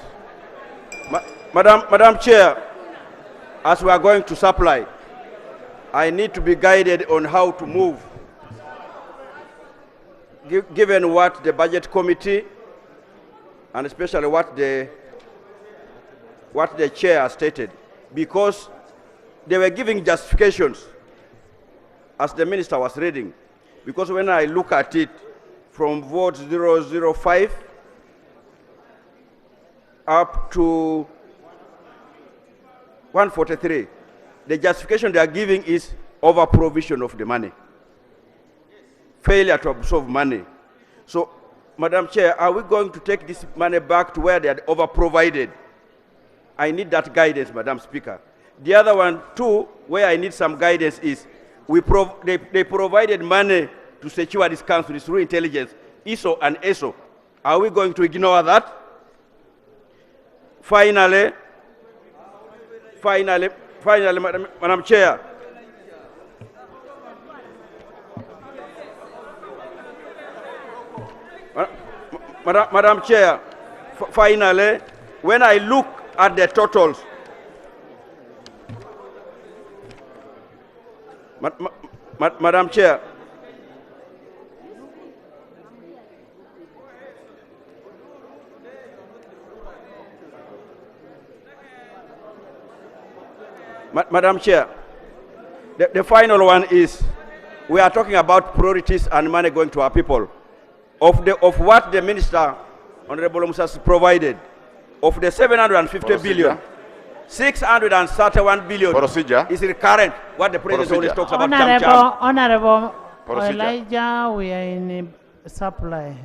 Madam Chair, as we are going to supply, I need to be guided on how to move, given what the Budget Committee and especially what the Chair has stated, because they were giving justifications as the Minister was reading, because when I look at it, from vote 005 up to 143, the justification they are giving is over provision of the money, failure to absorb money. So, Madam Chair, are we going to take this money back to where they are over provided? I need that guidance, Madam Speaker. The other one too, where I need some guidance is they provided money to secure this country through intelligence, ISO and ESO. Are we going to ignore that? Finally, Madam Chair. Madam Chair, finally, when I look at the totals, Madam Chair, Madam Chair, the final one is, we are talking about priorities and money going to our people. Of what the Minister, Honorable Musa, provided, of the 750 billion, 631 billion is recurrent, what the President always talks about. Honorable Elijah, we are in supply.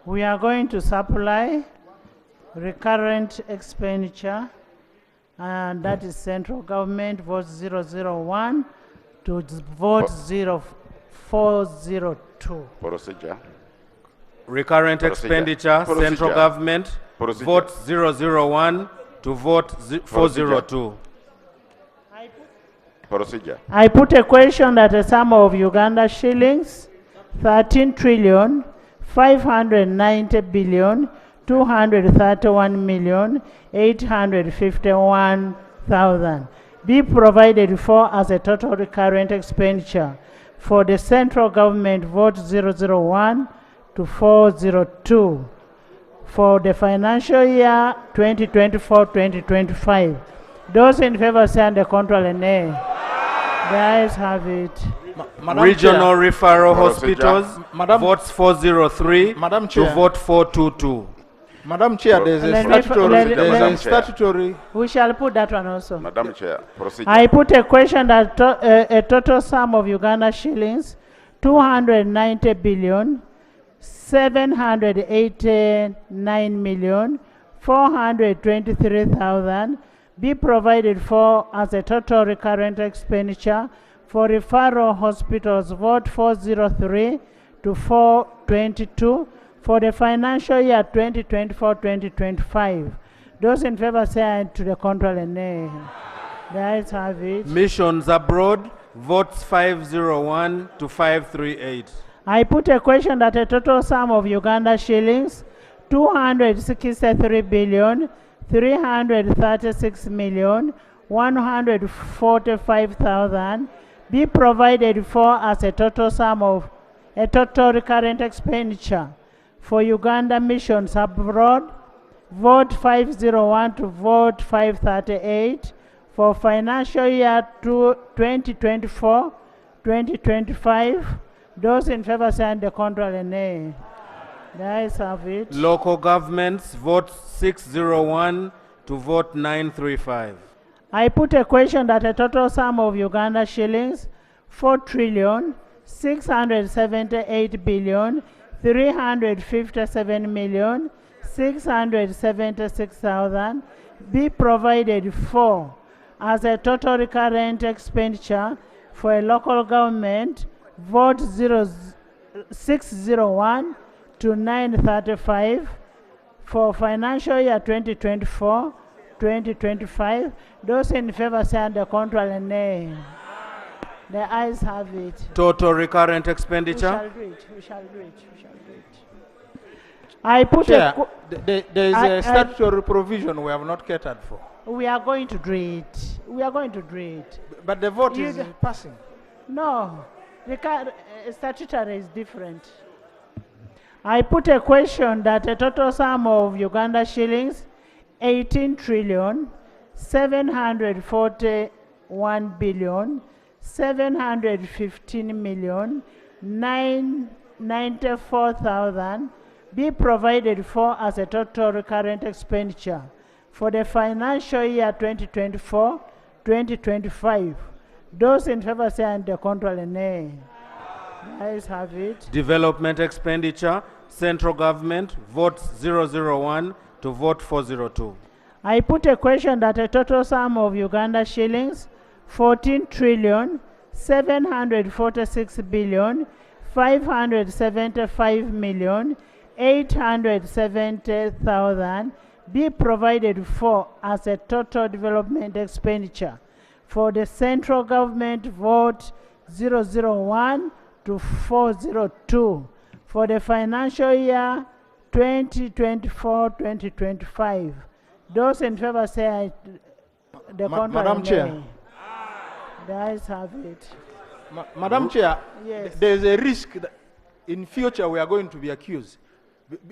We are going to supply recurrent expenditure, and that is central government, vote 001 to vote 0402. Procedure. Recurrent expenditure, central government, vote 001 to vote 402. Procedure. I put a question that a sum of Uganda shillings 13 trillion 590 billion 231 million 851,000 be provided for as a total recurrent expenditure for the central government, vote 001 to 402 for the financial year 2024-2025. Those in favor say and the contrary nay. The ayes have it. Regional referral hospitals, votes 403 to vote 422. Madam Chair, there is a statutory. We shall put that one also. Madam Chair, procedure. I put a question that a total sum of Uganda shillings 290 billion 789 million 423,000 be provided for as a total recurrent expenditure for referral hospitals, vote 403 to 422 for the financial year 2024-2025. Those in favor say aye, to the contrary nay. The ayes have it. Missions abroad, votes 501 to 538. I put a question that a total sum of Uganda shillings 263 billion 336 million 145,000 be provided for as a total sum of a total recurrent expenditure for Uganda missions abroad. Vote 501 to vote 538 for financial year 2024-2025. Those in favor say the contrary nay. The ayes have it. Local governments, vote 601 to vote 935. I put a question that a total sum of Uganda shillings 4,678,357,676,000 be provided for as a total recurrent expenditure for a local government. Vote 601 to 935 for financial year 2024-2025. Those in favor say the contrary nay. The ayes have it. Total recurrent We expenditure. shall do it. We shall do it. We shall do it. I put Chair, a. there is a statutory provision we have not catered for. We are going to do it. We are going to do it. But the vote You is d- passing. No, statutory is different. I put a question that a total sum of Uganda shillings 18 trillion 741 billion 715 million 994,000 be provided for as a total recurrent expenditure for the financial year 2024-2025. Those in favor say and the contrary nay. The ayes have it. Development expenditure, central government, vote 001 to vote 402. I put a question that a total sum of Uganda shillings 14 trillion 746 billion 575 million 870,000 be provided for as a total development expenditure for the central government. Vote 001 to 402 for the financial year 2024-2025. Those in favor say aye, the contrary Madam Chair. nay. The ayes have it. Madam Chair, Yes. there is a risk that in future we are going to be accused.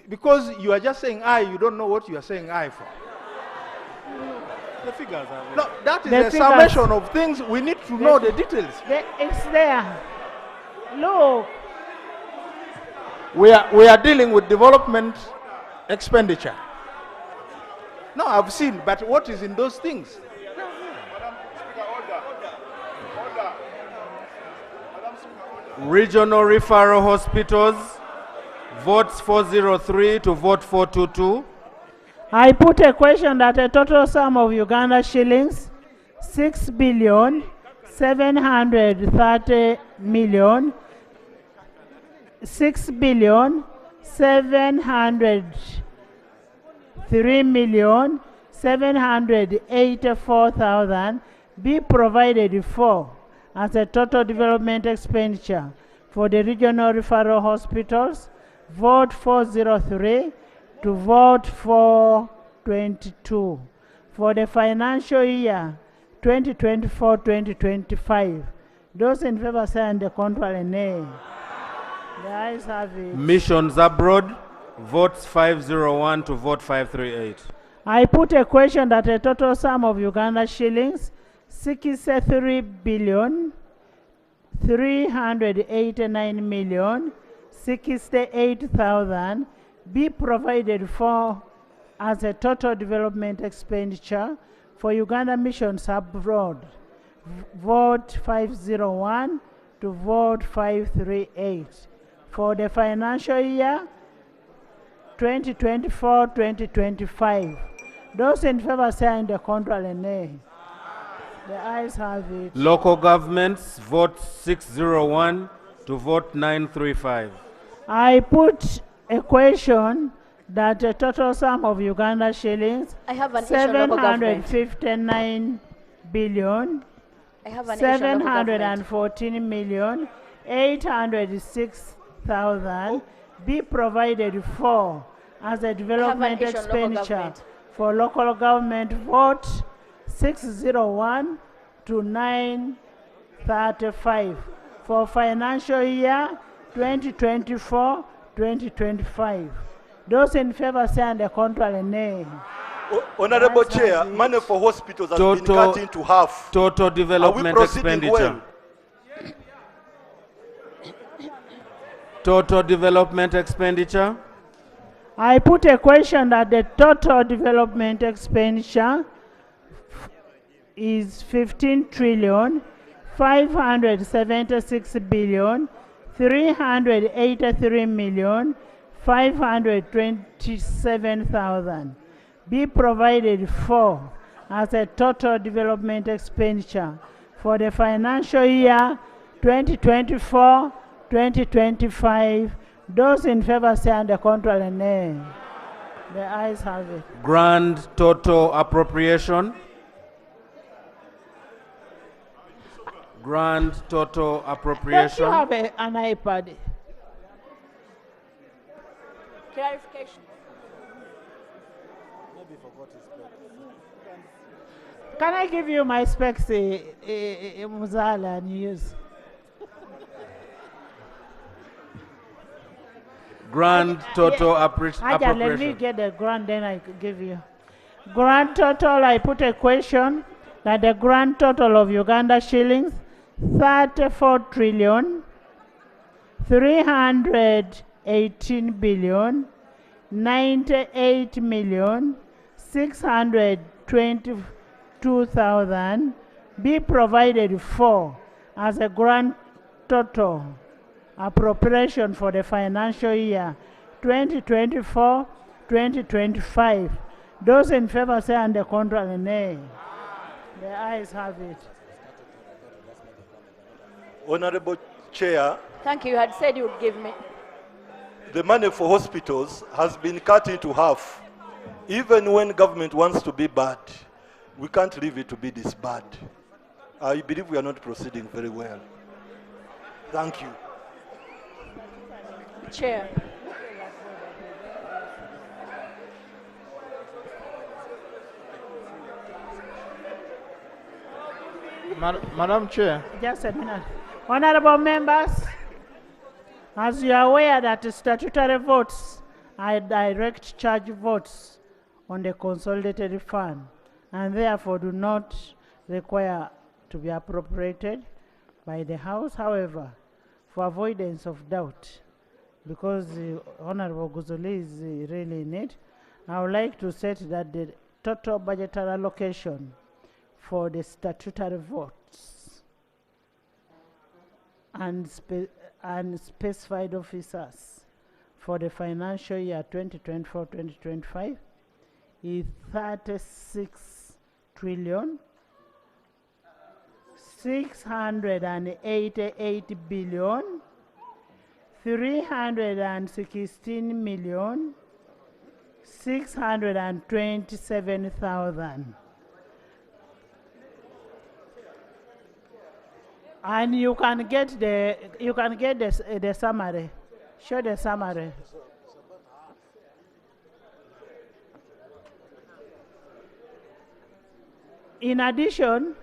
Because you are just saying aye, you don't know what you are saying aye for. The figures are No, that is The a figures- summation of things. We need to know the details. It's there. Look. We are dealing with development expenditure. No, I've seen, but what is in those things? Regional referral hospitals, votes 403 to vote 422. I put a question that a total sum of Uganda shillings 6 billion 730 million 6 billion 703 million 784,000 be provided for as a total development expenditure for the regional referral hospitals. Vote 403 to vote 422 for the financial year 2024-2025. Those in favor say and the contrary nay. The ayes have it. Missions abroad, votes 501 to vote 538. I put a question that a total sum of Uganda shillings 63 billion 389 million 68,000 be provided for as a total development expenditure for Uganda missions abroad. Vote 501 to vote 538 for the financial year 2024-2025. Those in favor say and the contrary nay. The ayes have it. Local governments, vote 601 to vote 935. I put a question that the total sum of Uganda shillings I have an issue on local government. 759 billion I have an issue on local government. 714 million 806,000 be provided for as a development issue on local expenditure government. for local government vote 601 to 935 for financial year 2024-2025. Those in favor say and the contrary nay. Honorable Chair, money for hospitals has been cut into half. Total development expenditure. Well? Total development expenditure. I put a question that the total development expenditure is 15 trillion 576 billion 383 million 527,000 be provided for as a total development expenditure for the financial year 2024-2025. Those in favor say and the contrary nay. The ayes have it. Grand total appropriation. Grand total appropriation. Don't you have an iPad? Clarification. Can I give you my specs, Muzala, and use? Grand total Aja, appropriation. let me get the grand, then I could give you. Grand total, I put a question that the grand total of Uganda shillings 34 trillion 318 billion 98 million 622,000 be provided for as a grand total appropriation for the financial year 2024-2025. Those in favor say and the contrary nay. The ayes have it. Honorable Chair, Thank you. You had said you would give me. the money for hospitals has been cut into half. Even when government wants to be bad, we can't leave it to be this bad. I believe we are not proceeding very well. Thank you. Chair. Madam Chair. Just a minute. Honorable members, as you are aware that statutory votes are direct charge votes on the consolidated fund and therefore do not require to be appropriated by the House. However, for avoidance of doubt, because Honorable Guzuli is really in it, I would like to state that the total budgetary allocation for the statutory votes and specified officers for the financial year 2024-2025 is 36 trillion 688 billion 316 million 627,000. And you can get the summary. Show the summary. In addition,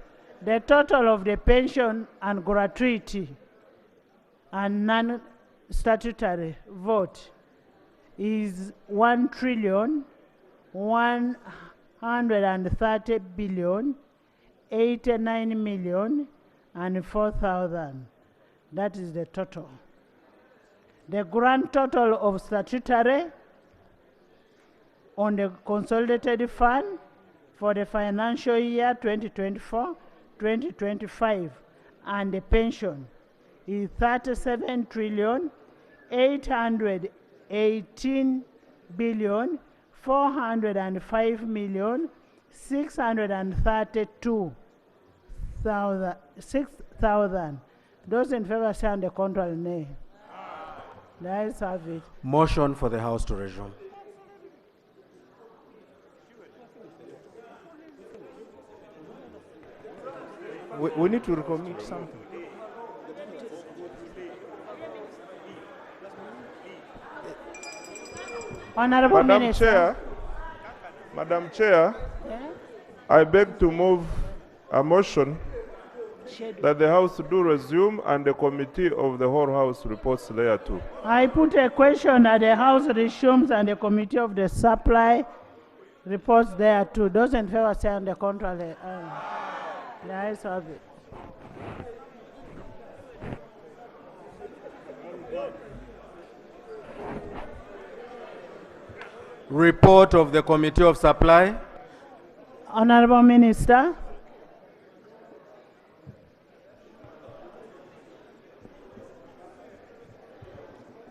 the total of the pension and gratuity and non-statutory vote is 1 trillion 130 billion 89 million and 4,000. That is the total. The grand total of statutory on the consolidated fund for the financial year 2024-2025 and the pension is 37 trillion 818 billion 405 million 632,000. Those in favor say and the contrary nay. The ayes have it. Motion for the House to resume. We need to recommit something. Honorable Madam Minister. Madam Chair, Yeah? I beg to move a motion Schedule. that the House do resume and the Committee of the whole House reports thereto. I put a question that the House resumes and the Committee of the Supply reports there too. Those in favor say on the contrary. The ayes have it. Report of the Committee of Supply. Honorable Minister.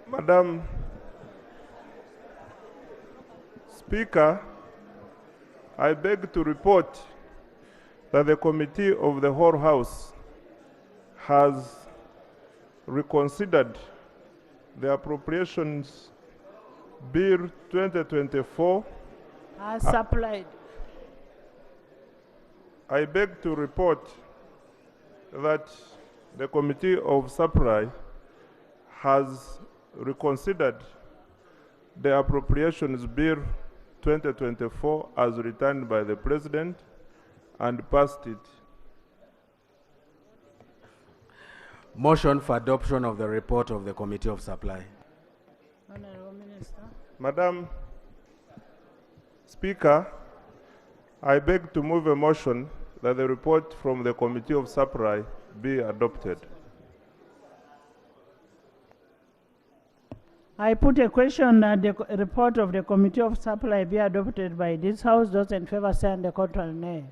Madam Speaker, I beg to report that the Committee of the whole House has reconsidered the Appropriations Bill 2024. As supplied. I beg to report that the Committee of Supply has reconsidered the Appropriations Bill 2024 as returned by the President and passed it. Motion for adoption of the report of the Committee of Supply. Honorable Minister. Madam Speaker, I beg to move a motion that the report from the Committee of Supply be adopted. I put a question that the report of the Committee of Supply be adopted by this House. Those in favor say on the contrary, nay.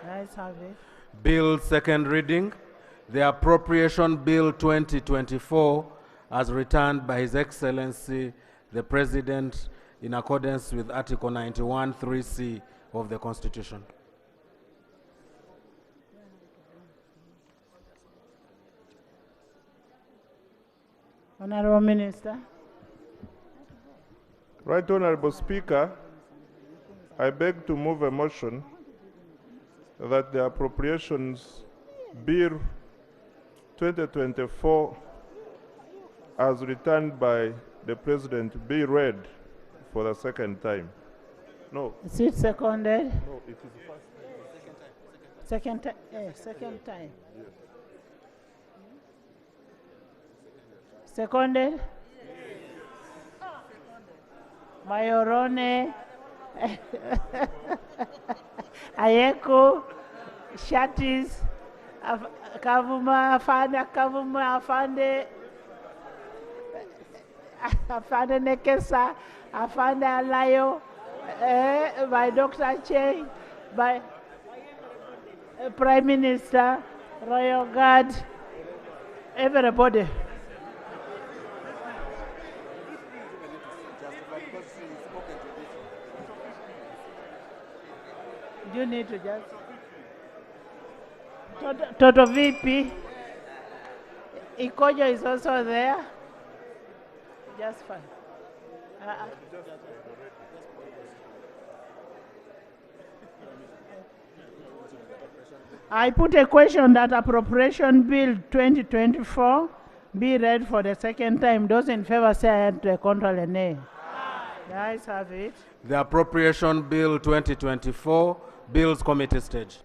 The ayes have it. Bill second reading. The Appropriation Bill 2024 as returned by His Excellency the President in accordance with Article 91 3C of the Constitution. Honorable Minister. Right Honorable Speaker, I beg to move a motion that the Appropriations Bill 2024 as returned by the President be read for the second time. No. Is it seconded? No, it is first. Second time. Second time. Yes. Seconded? Mayorone, Ayeko, Shatis, Kavuma, Afande, Afande Nekesa, Afande Alayo, by Dr. Cheng, by Prime Minister, Royal Guard, everybody. You need to just Toto VP Ikojo is also there. Just fine. I put a question that Appropriation Bill 2024 be read for the second time. Those in favor say aye and to contrary nay. The ayes have it. The Appropriation Bill 2024, Bills Committee stage.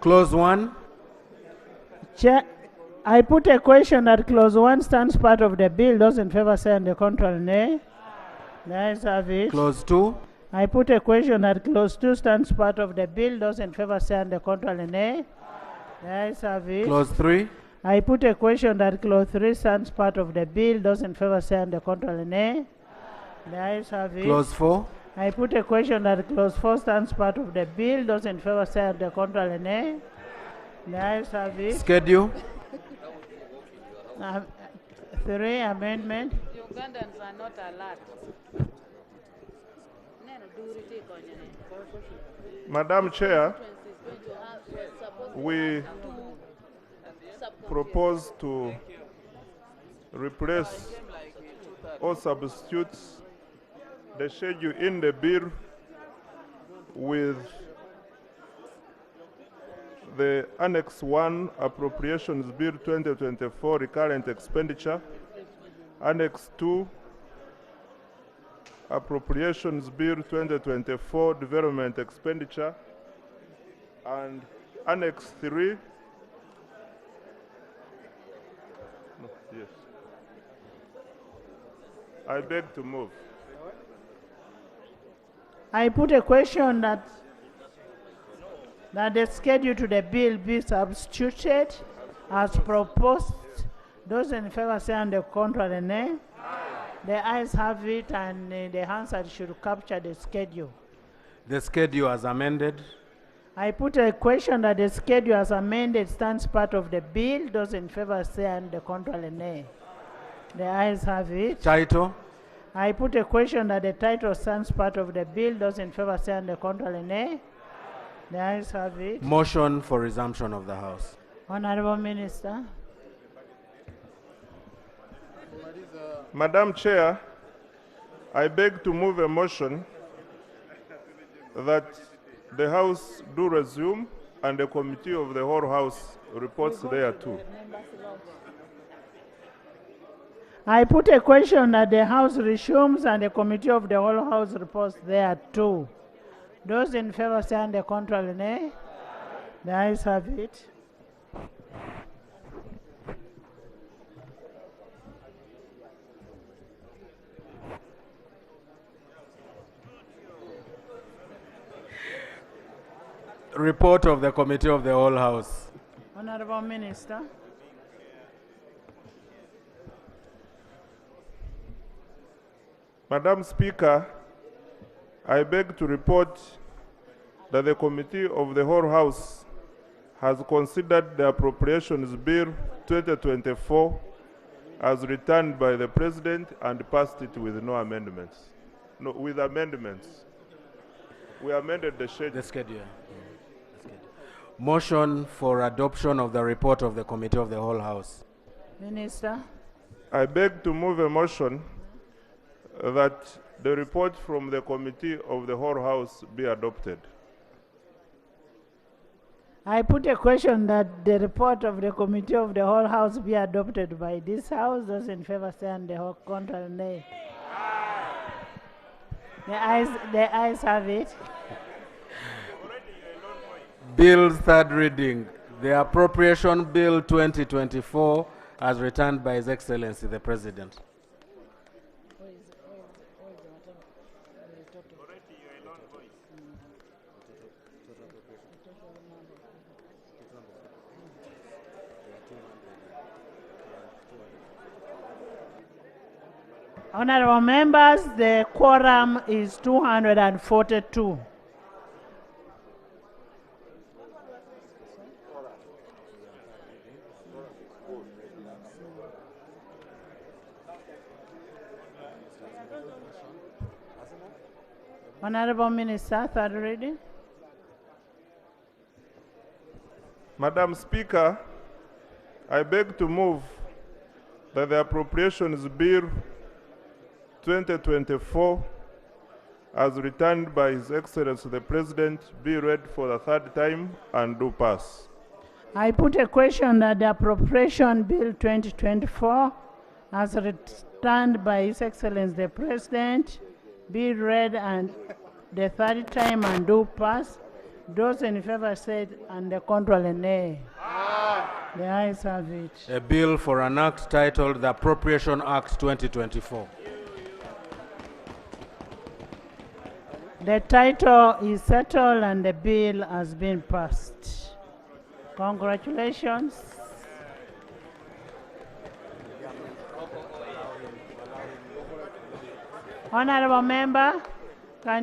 Clause 1. Chair, I put a question that Clause 1 stands part of the bill. Those in favor say on the contrary nay. The ayes have it. Clause 2. I put a question that Clause 2 stands part of the bill. Those in favor say on the contrary nay. The ayes have it. Clause 3. I put a question that Clause 3 stands part of the bill. Those in favor say on the contrary nay. The ayes have it. Clause 4. I put a question that Clause 4 stands part of the bill. Those in favor say on the contrary nay. The ayes have it. Schedule. 3 amendment. Ugandans are not alert. Madam Chair, we propose to replace or substitute the schedule in the bill with the Annex 1 Appropriations Bill 2024 Recurrent Expenditure, Annex 2 Appropriations Bill 2024 Development Expenditure, and Annex 3. No, yes. I beg to move. I put a question that the schedule to the bill be substituted as proposed. Those in favor say on the contrary, nay. The ayes have it, and the answer should capture the schedule. The schedule as amended. I put a question that the schedule as amended stands part of the bill. Those in favor say on the contrary, nay. The ayes have it. Title. I put a question that the title stands part of the bill. Those in favor say on the contrary, nay. The ayes have it. Motion for resumption of the House. Honorable Minister. Madam Chair, I beg to move a motion that the House do resume and the Committee of the whole House reports thereto. I put a question that the House resumes and the Committee of the whole House reports thereto. Those in favor say on the contrary, nay. The ayes have it. Report of the Committee of the whole House. Honorable Minister. Madam Speaker, I beg to report that the Committee of the whole House has considered the Appropriations Bill 2024 as returned by the President and passed it with no amendments. No, with amendments. We amended the schedule. The schedule. Motion for adoption of the report of the Committee of the whole House. Minister. I beg to move a motion that the report from the Committee of the whole House be adopted. I put a question that the report of the Committee of the whole House be adopted by this House. Those in favor say on the whole contrary, nay. The ayes have it. Bill's third reading. The Appropriation Bill 2024 as returned by His Excellency the President. Honorable members, the quorum is 242. Honorable Minister, third reading. Madam Speaker, I beg to move that the Appropriations Bill 2024 as returned by His Excellency the President be read for the third time and do pass. I put a question that the Appropriation Bill 2024 as returned by His Excellency the President be read and the third time and do pass. Those in favor said and the contrary, nay. The ayes have it. A bill for an act titled the Appropriation Act 2024. The title is settled and the bill has been passed. Congratulations. Honorable member, I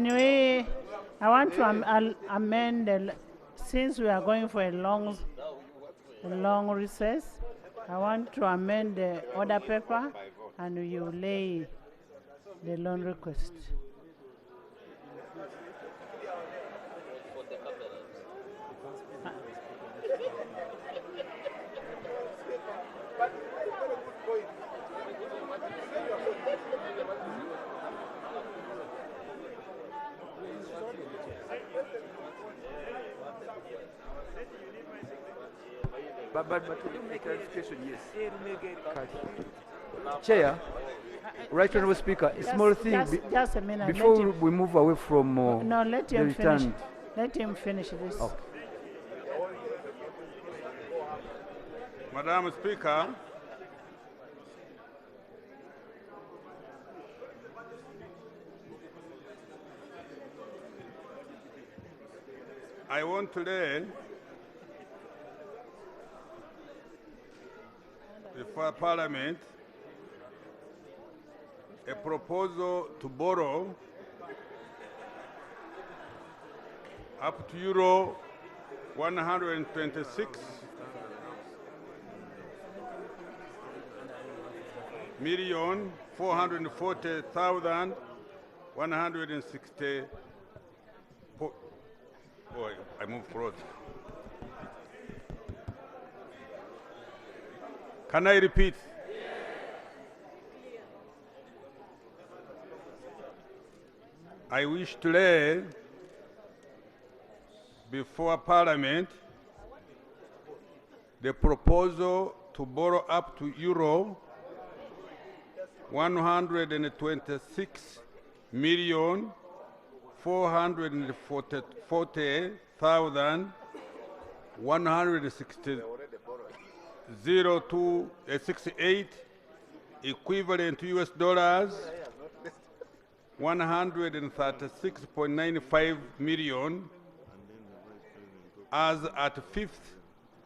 want to amend, since we are going for a long recess, I want to amend the order paper and you lay the loan request. But to make a clarification, yes. Chair, Right Honourable Speaker, a small thing just a minute. before we move away from no, let the him finish. returned. Let him finish this. Okay. Madam Speaker, I want to lay before Parliament a proposal to borrow up to Euro 126 million 440,160. Boy, I moved forward. Can I repeat? I wish to lay before Parliament the proposal to borrow up to Euro 126 million 440,160.0268 equivalent to US dollars 136.95 million as at 5th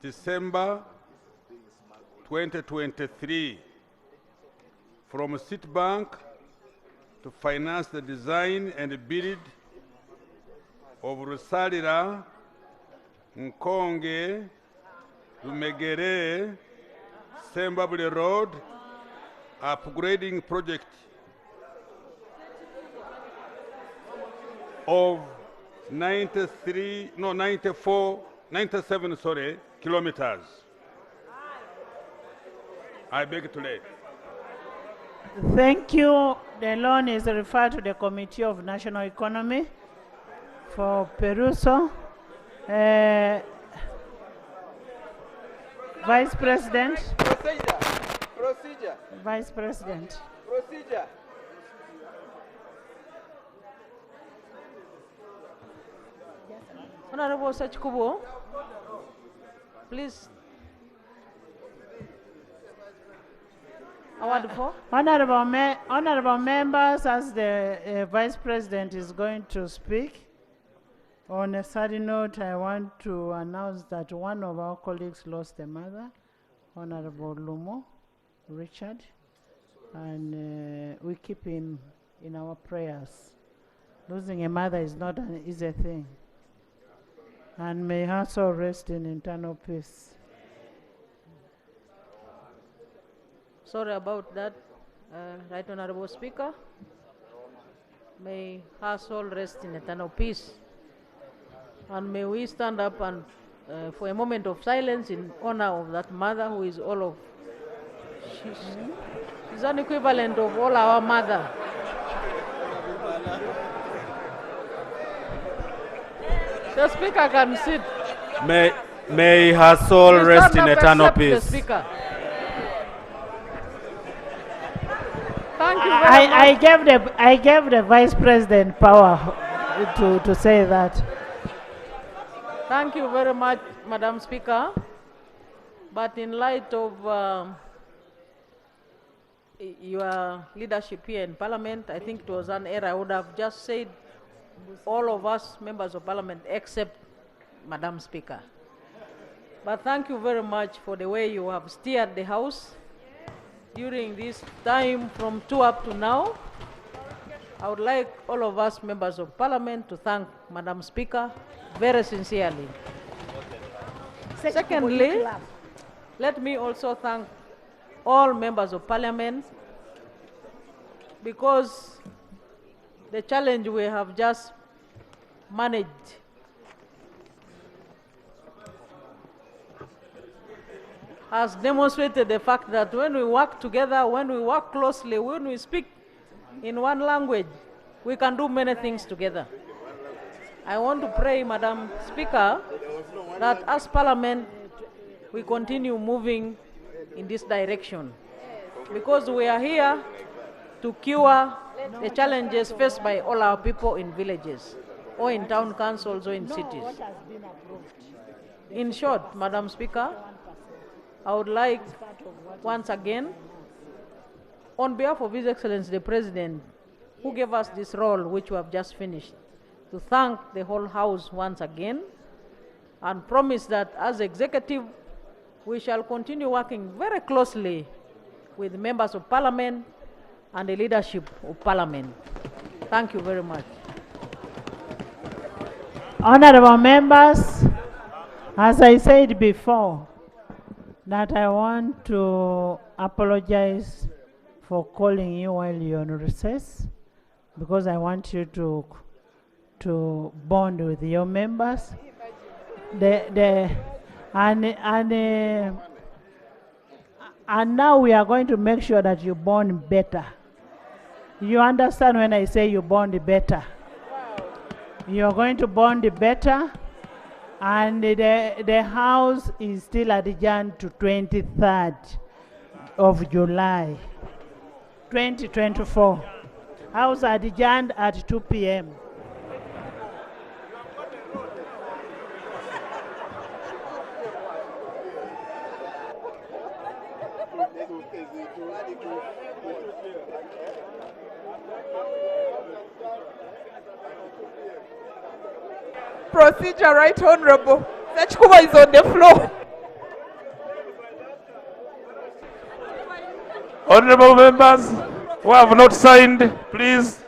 December 2023 from Citibank to finance the design and build of Rusalira, Nkonge, Lumegere, Sembabule Road, upgrading project of 97 kilometers. I beg to lay. Thank you. The loan is referred to the Committee of National Economy for perusal. Vice President. Procedure. Vice President. Procedure. Honorable Sachkubo, please. Award for? Honorable members, as the Vice President is going to speak, on a sad note, I want to announce that one of our colleagues lost a mother, Honorable Lumo Richard, and we keep him in our prayers. Losing a mother is not an easy thing. And may her soul rest in eternal peace. Sorry about that, Right Honorable Speaker. May her soul rest in eternal peace. And may we stand up and for a moment of silence in honor of that mother who is all of, she's an equivalent of all our mother. The Speaker can sit. May her soul Please rest stand in up, eternal accept peace. The Speaker. Thank you very much. I gave the Vice President power to say that. Thank you very much, Madam Speaker. But in light of your leadership here in Parliament, I think it was an error. I would have just said all of us members of Parliament except Madam Speaker. But thank you very much for the way you have steered the House during this time from 2 up to now. I would like all of us members of Parliament to thank Madam Speaker very sincerely. Secondly, let me also thank all members of Parliament because the challenge we have just managed has demonstrated the fact that when we work together, when we work closely, when we speak in one language, we can do many things together. I want to pray, Madam Speaker, that as Parliament, we continue moving in this direction. Because we are here to cure the challenges faced by all our people in villages, or in town councils, or in cities. In short, Madam Speaker, I would like once again, on behalf of His Excellency the President, who gave us this role which we have just finished, to thank the whole House once again and promise that as executive, we shall continue working very closely with members of Parliament and the leadership of Parliament. Thank you very much. Honorable members, as I said before, that I want to apologize for calling you while you're on recess, because I want you to bond with your members. And now we are going to make sure that you bond better. You understand when I say you bond better? You're going to bond better, and the House is still adjourned to 23rd of July, 2024. House adjourned at 2 p.m. Procedure, Right Honorable. Sachikuba is on the floor. Honorable members who have not signed, please